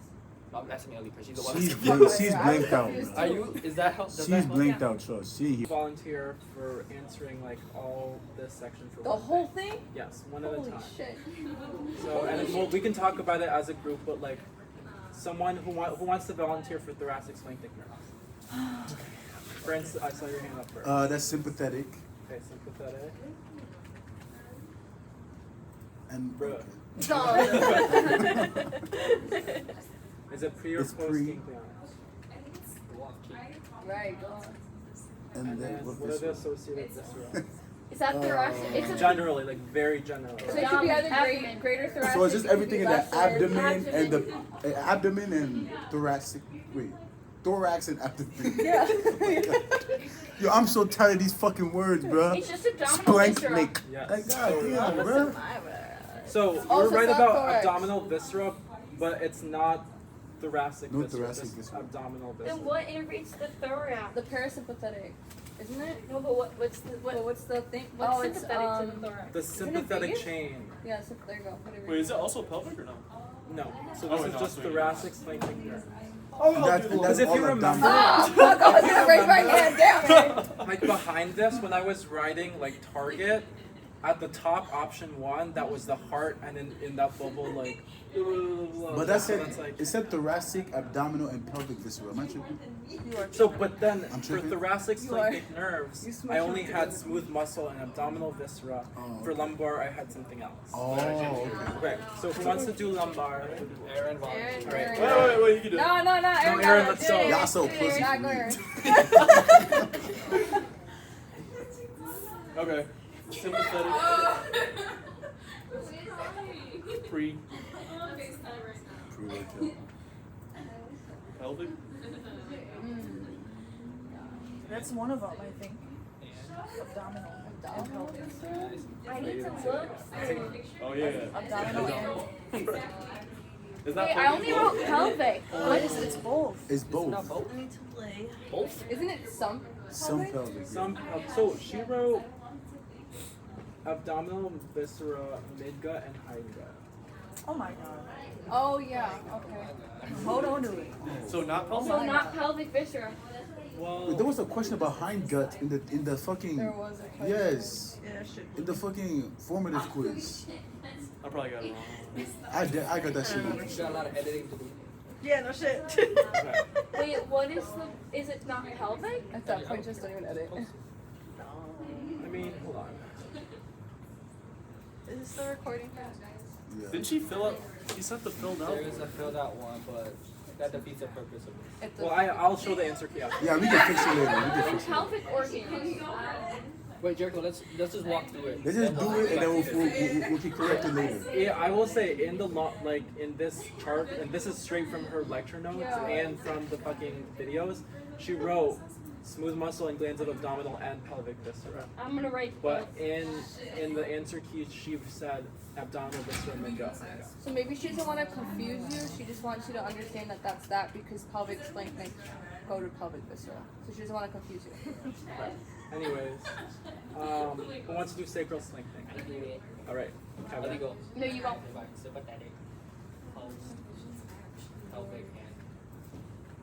I'm asking Ellie because she's the one. She's blanked out. Are you? Is that help? Does that She's help? blanked out, trust. She ain't here. Volunteer for answering like all this section for The one whole thing. thing? Yes, one at a Holy time. shit. So and then we can talk about it as a group, but like someone who wants to volunteer for thoracic sphincter nerves. Friends, I saw your hand up first. That's sympathetic Okay, sympathetic. and Bruh. Is it pre or It's post pre. ganglion? Right, go on. and then What are the associated viscera? Is that thoracic? It's a Generally, like very generally. So it could be either Abdomen. greater thoracic. So it's just it could everything be in the lesser. abdomen and the abdomen and thoracic. Wait, thorax and abdomen. Yeah. Yo, I'm so tired of these fucking words, bro. It's just abdominal viscera. Splank. Yes. Like, So, God damn, bro. So you're Also, right it's not about thorax. abdominal viscera, but it's not thoracic No viscera. thoracic just viscera. abdominal viscera. Then what innervates the thorax? The parasympathetic, isn't it? No, but what's the But what's the thing? what's oh, it's sympathetic to the thorax? The Isn't it sympathetic vagus? chain. Yeah, so there you go. Whatever. Wait, is it also pelvic or no? No. So Oh, this wait, is no, just it's not. thoracic sphincter nerve. That's Because if all you remember, abdominal. Ah, fuck, I was gonna raise my hand. Damn it. like behind this, when I was writing like target, at the top option 1, that was the heart, and in that bubble like. But that's so it. like. It said thoracic, abdominal, and pelvic viscera. Am I tripping? So, but then I'm for tripping. thoracic You are. sphincter nerves, You smush I only them had smooth muscle and abdominal viscera. Oh, For okay. lumbar, I had something else. Oh, okay. Okay, so who wants to do lumbar? Aaron volunteer. Aaron, Alright. Aaron. Wait, you can do it. No, Aaron, Aaron, got it. let's Do go. it. Y'all so Do it. pussy Not for Aaron. Okay. Sympathetic. Pre. Pre-workout. Pelvic. That's one of them, I think. Abdominal. And pelvic. I need to look. Oh yeah. Abdominal and Is that Wait, I only wrote pelvic. what is it? It's both. It's both. Not both. I need to play. Both. Isn't it some? Some pelvic. So she wrote abdominal viscera, midgut, and hindgut. Oh my god. Oh yeah. Okay. Hold on to it. So not pelvic. So not pelvic viscera. Well, There was a question about hindgut in the fucking There was a question. yes Yeah, that should in the fucking formative quiz. I probably got it wrong. I got that shit wrong. You got a lot of editing to do. Yeah, no shit. Wait, what is the? Is it not pelvic? At that point, just don't even edit. I mean, hold on. Is this still recording? Yeah. Didn't she fill up? She sent the filled out. There is a filled out one, but that defeats the purpose of this. It's Well, I'll show the answer key. Yeah, we can fix it later. We can The fix it. pelvic organs. Wait, Jericho, let's just walk through it. Let's just do it and then we'll keep correcting later. Yeah, I will say in the like in this chart, and this is straight from her lecture notes and from the fucking videos. She wrote smooth muscle and glands of abdominal and pelvic viscera. I'm gonna write. But in the answer key, she said abdominal viscera midgut. So maybe she doesn't want to confuse you. She just wants you to understand that that's that because pelvic sphincter go to pelvic viscera. So she doesn't want to confuse you. Anyways, who wants to do sacral sphincter? All right, How do you go? No, you won't. Sympathetic, post, pelvic, and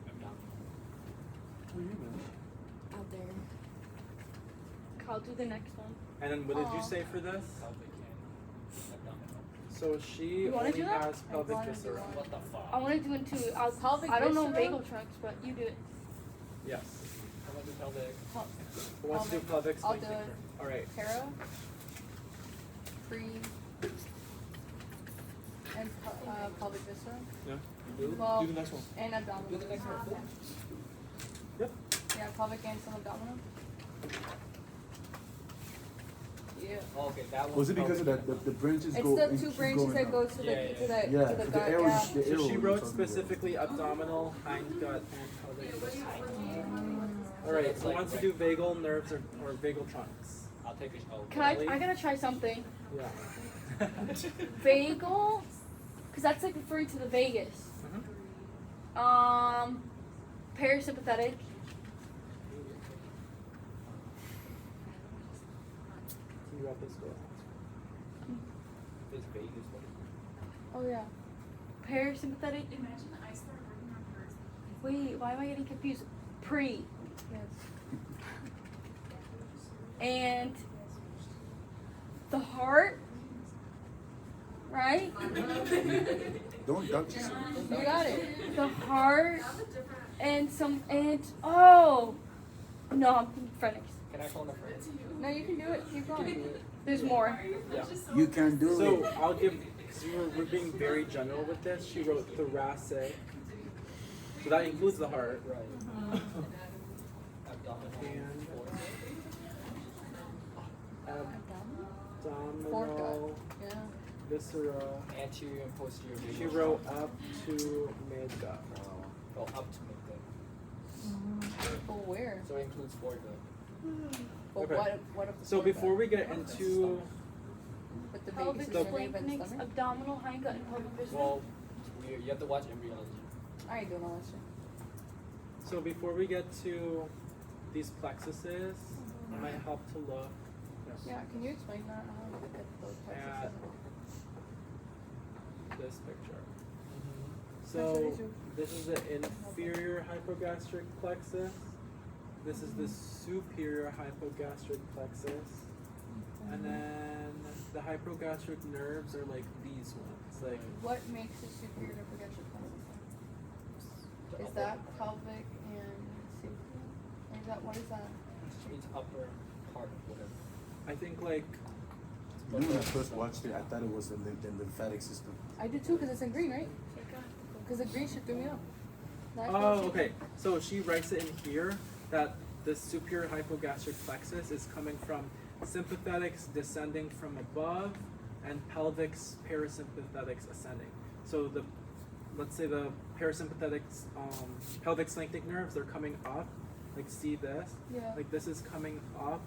abdominal. Out there. I'll do the next one. And then what did you say for this? Pelvic and abdominal. So she You wanna only do that? has pelvic viscera. What the fuck? I want to do it too. Pelvic I don't know viscera? vagal tracts, but you do it. Yes. I'm gonna do pelvic. Who wants to do pelvic I'll do sphincter? it. All right. Para, pre, and pelvic viscera. Yeah. Well, Do the next one. and abdominal. Do the next one. Yep. Yeah, pelvic and some abdominal. it. Oh, okay, that one. Was it because of that the branches It's go? the and two keep branches going that up? go to the Yeah, to the Yeah, to the the gut. arrow. Yeah. The So arrow she you're wrote talking specifically abdominal, hindgut, and pelvic. All So right, it's who like wants to do vagal nerves or vagal trunks? I'll take a. Oh, Can I gotta try something. Yeah. Vagal, because that's like referring to the vagus. Parasympathetic. You got this girl. This Vegas one. Oh yeah. Parasympathetic. Imagine the iceberg working on hers. Wait, why am I getting confused? Pre. Yes. And the heart, right? Don't doubt yourself. You got it. The heart and oh no, I'm phrenics. Can I phone a friend? No, you can do it. Keep going. There's more. Yeah. You can do So it. I'll give, because we're being very general with this. She wrote thoracic. So that includes the heart. Right. Abdominal. Abdominal, Yeah. visceral. Anterior and posterior. She vagal wrote trunk. up to mid-gut. Oh, up to midgut. Oh, where? So it includes foregut. Well, Okay. what if the So foregut? before we get into, But the Pelvic vagus is the- really been splanchnics, stomach. abdominal, hindgut, and pelvic viscera. Well, you have to watch embryology. I ain't doing all that shit. so before we get to these plexuses, it might help to look Yeah, can you explain that? I don't look at those at plexuses. this picture. Which So one is your- this is the inferior hypogastric plexus. This is the superior hypogastric plexus. And then the hypogastric nerves are like these ones. Like What makes a superior hypogastric plexus? Is that pelvic and sacral? Or is that what is that? It just means upper part of whatever. I think like You know when I first watched it, I thought it was the lymphatic system. I did too, because it's in green, right? Because the green shit threw me off. That oh shit- okay. So she writes it in here that the superior hypogastric plexus is coming from sympathetics descending from above and pelvics parasympathetics ascending. So the let's say the parasympathetics pelvic sphinctic nerves, they're coming up. Like see this? Yeah. Like this is coming up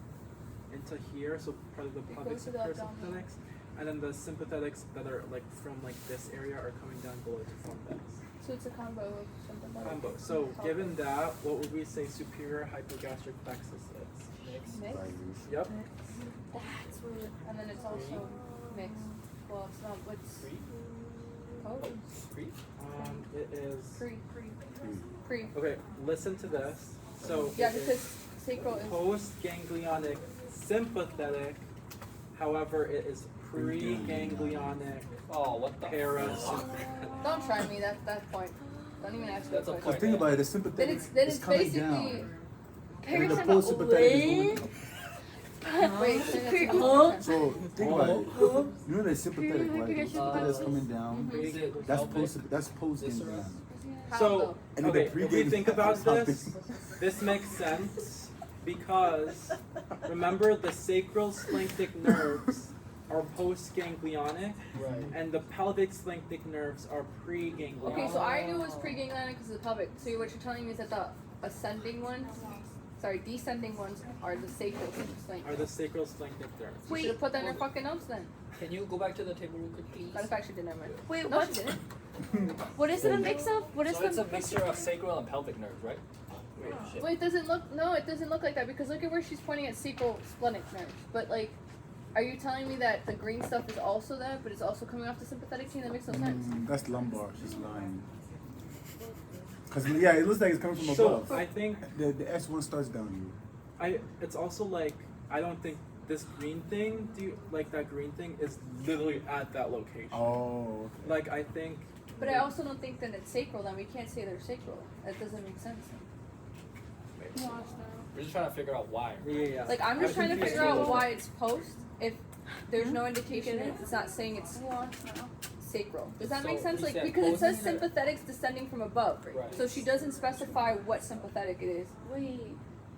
into here, so part of the It pelvic goes to the abdominal. parasympathetics. And then the sympathetics that are like from like this area are coming down below to form this. So it's a combo of something like Combo. So given that, what would we say superior hypogastric plexus is? mix. Yep. That's what. And then it's also mixed. Well, it's not. What's code? It is. Pre. Okay, listen to this. So Yeah, it is because sacral is. post-ganglionic sympathetic. However, it is pre-ganglionic Oh, what the? parasympathetic. Don't try me. That's that point. Don't even ask me That's that a question. So think about it, the Then sympathetic it's is coming basically. down. And then the post-sympathetic is going up. Wait, say that to me Huh? one more time. So think about it. You know the sympathetic, right? The sympathetic is coming down. Is it That's pelvic? post ganglion. How So, though? And then the okay, if we pre-ganglion think about is how this, this makes sense because remember the sacral sphinctic nerves are post-ganglionic Right. and the pelvic sphinctic nerves are pre-ganglionic. Okay, so I knew it was pre-ganglionic because of the pelvic. So what you're telling me is that the descending ones are the sacral sphincter. Are the sacral sphinctic nerves. You should have put that in your fucking notes then. Can you go back to the table real quick, please? Matter of fact, she didn't have it. Wait, No, what? she didn't. What is it a mix of? What is So it's the a mixture of sacral and pelvic nerves, right? Wait, shit. Well, it doesn't look. No, it doesn't look like that because look at where she's pointing at sacral splenic nerves. But like, are you telling me that the green stuff is also that, but it's also coming off the sympathetic chain? That makes no sense. That's lumbar. She's lying. Cause yeah, it looks like it's coming from So above. I think The S1 starts down it's also like I don't think this green thing that green thing is literally at that location. here. Oh. Okay. Like I think But I also don't think that it's sacral. Then we can't say they're sacral. That doesn't make sense. We're just trying to figure out why. yeah. Like I'm just trying to confused figure a out little why it's post if there's no indication that it's not saying it's sacral. Does that make So sense? you Like said because it says post- sympathetics descending from above. Right. So she doesn't specify what sympathetic it is. Wait.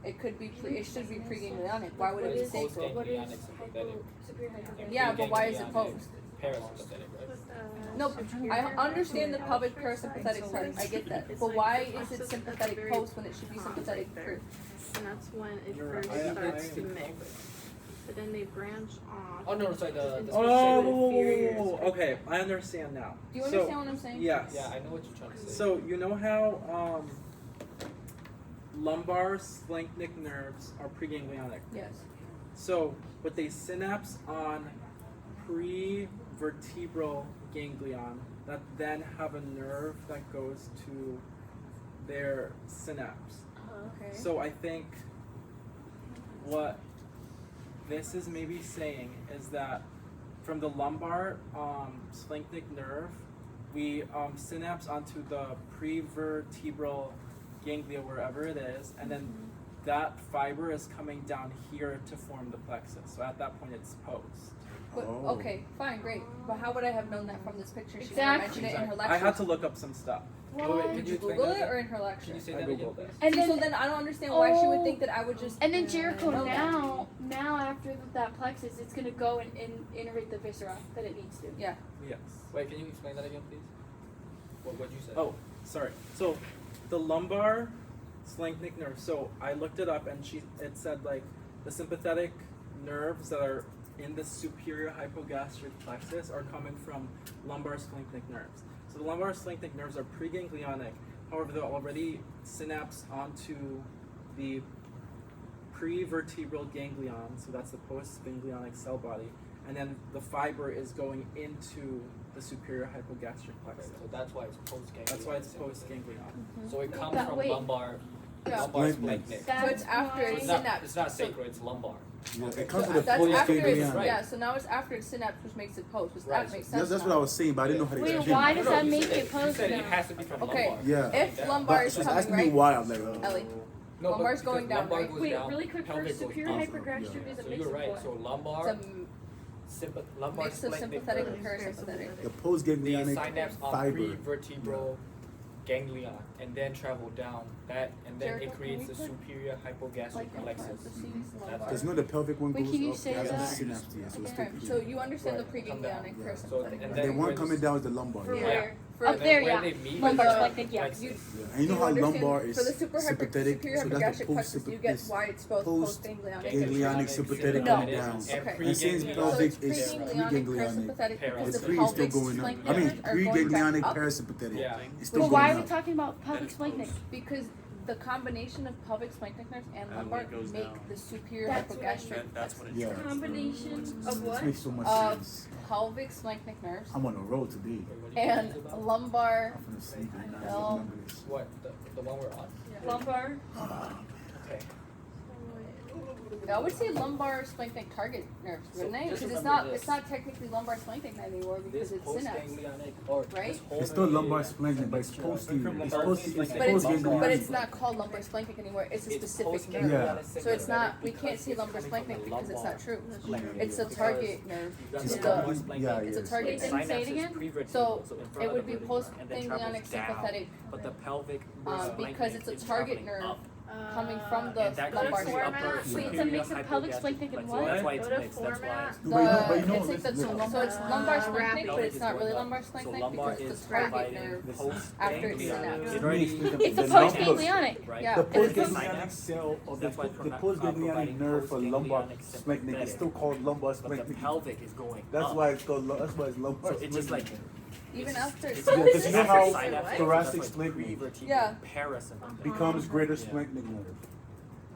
It could be. It should be preganglionic. Why would it be sacral? What is Ganglionic sympathetic. superior hypoganglionic? Yeah, but why is it post? Parasympathetic, right? No, I understand the pelvic parasympathetic part. I get that. But why is it sympathetic post when it should be sympathetic pre? And that's when it You're first right. starts to mix. But then they branch off. Oh no, sorry. The Oh, okay. I understand now. Do you So, understand what I'm saying? Yes. Yeah, I know what you're trying to say. So you know how lumbar splanchnic nerves are preganglionic. Yes. So, but they synapse on prevertebral ganglion that then have a nerve that goes to their synapse. Okay. So I think what this is maybe saying is that from the lumbar splanchnic nerve, we synapse onto the prevertebral ganglia wherever it is, and then that fiber is coming down here to form the plexus. So at that point, it's post. But, okay, fine, great. But how would I have known that from this picture? She Exactly. mentioned it in her I lecture. had to look up some stuff. Wait, What? Did you Google it or in her lecture? Can you say I that again, Googled please? it. And See, so then, then I don't understand why she would think that I would just. and then Jericho know that. now after that plexus, it's gonna go and innervate the viscera that it needs to. Yeah. Yes. Wait, can you explain that again, please? What you said? Oh, sorry. So the lumbar splanchnic nerve. So I looked it up, and it said like the sympathetic nerves that are in the superior hypogastric plexus are coming from lumbar splanchnic nerves. So the lumbar splanchnic nerves are preganglionic. However, they're already synapsed onto the prevertebral ganglion. So that's the postganglionic cell body, and then the fiber is going into the superior hypogastric Okay, plexus. so that's why it's post-ganglion. That's why it's postganglion. So it comes But from wait. lumbar. Yeah. Lumbar Splanchnic. splanchnic. So it's after why- it's It's not, synapse. it's not So- sacral, it's lumbar. Yeah, Okay. it comes So with a that's post after it's ganglion. yeah. So now it's after it's synapse, which makes it post. Which Right. that makes sense. That's what now. I was saying, but I didn't know how to Wait, explain why it. does No, that you make said- it post You said now? it has to be from Okay. lumbar. Yeah. If lumbar But is she's coming asking me right, why. I'm like, Ellie, No, but lumbar's because going down, lumbar right? goes Wait, down, really quick pelvic first, goes superior up. hypergastric is a So mix you're of right. what? So lumbar, it's a lumbar mix of splanchnic sympathetic and nerves. parasympathetic. the The postganglionic synapse on fiber. prevertebral ganglion and then travel down that and then Jericho, it creates the can we put, superior hypogastric like in plexus. parentheses, lumbar. That's Because you know the pelvic one Wait, goes can you up, say it has that? a synapse to it, so it's Okay, still so you understand the Right, come down. preganglionic Yeah. So parasympathetic. and the then one where coming the- down is the lumbar. For Yeah. where? For Up and there, then where yeah. they meet Lumbar is the splanchnic, yeah. plexus. Yeah. And you know Do how understand lumbar is for the superior sympathetic, superior so that's the hypogastric plexus, you get post why it's both post- postganglionic. ganglionic sympathetic No. going down. And Okay. And since preganglionic pelvic So is it's preganglionic preganglionic, parasympathetic because the the pre is still pelvic going up. splanchnic I mean, nerves are going preganglionic back up parasympathetic. Yeah. It's still But why going are we up. talking about pelvic splanchnic? because the combination of pelvic splanchnic nerves and And lumbar when it goes make down. the superior That's what I hypogastric That's when it Yeah. starts. Combination of This what? makes so much Of sense. pelvic splanchnic nerves I'm on the road today. Wait, what do you and think about? lumbar. I'm finna sleep right now. No. Remember this. What the one we're on? Lumbar. Okay. I would say lumbar splanchnic target nerves, wouldn't they? just Because remember it's not technically lumbar splanchnic anymore because This it's synapse. postganglionic or Right? this whole It's still lumbar area, splanchnic, but it's posterior. It's lumbar posterior. splanchnic. It's But it's postganglionic. but it's not called lumbar splanchnic anymore. It's a specific nerve. Yeah. So it's not. We can't say lumbar splanchnic because it's not true. It's a target nerve. It's It's the the yeah, it's a yes. target Wait, nerve. then say it again? So it would be postganglionic sympathetic But the pelvic because it's a target nerve coming from the and that lumbar creates the spine. upper Wait, it's a superior mix of pelvic hypogastric splanchnic and plexus. what? That's why it's Go to mixed. That's why. format. No, but you know, It's like listen, the, listen. so it's lumbar rapid. splanchnic, but it's not really Going lumbar up. So splanchnic lumbar because is it's the target providing nerve post after it's ganglion. synapse. It already It's a The postganglionic. right. Yeah. The It's a postganglionic cell of That's why the postganglionic nerve for lumbar splanchnic is still called lumbar But the splanchnic. pelvic is going That's up. why it's called. That's why it's lumbar. So it's just like Even after it's Yeah, because you know how synapse, thoracic that's why splanchnic prevertebral Yeah. parasympathetic. becomes greater splanchnic nerve.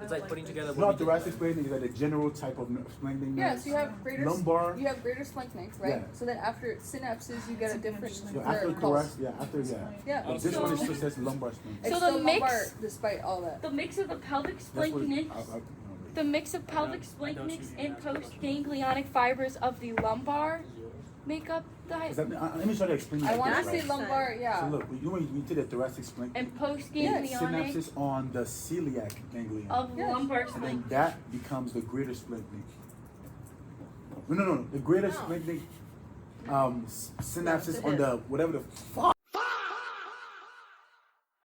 It's like putting together. You know, what we thoracic did, splanchnic is like a general type of splanchnic nerve. yeah, so you have greater Lumbar. you have greater splanchnic, right? Yeah. So then after it synapses, you get a different So after nerve thoracic, pulse. yeah, after yeah. Yeah. But this one is still says lumbar splanchnic. It's So still the mix- lumbar despite all that. The mix of the pelvic That's what. splanchnic, the mix of pelvic splanchnics and postganglionic fibers of the lumbar make up the Let me try to explain I that. want to right? say lumbar, So yeah. look, you know when you did the thoracic splanchnic, and the postganglionic synapses on the celiac ganglion, of Yes. lumbar and then splanchnic. that becomes the greater splanchnic. No, the greater splanchnic synapses on the whatever the fuck.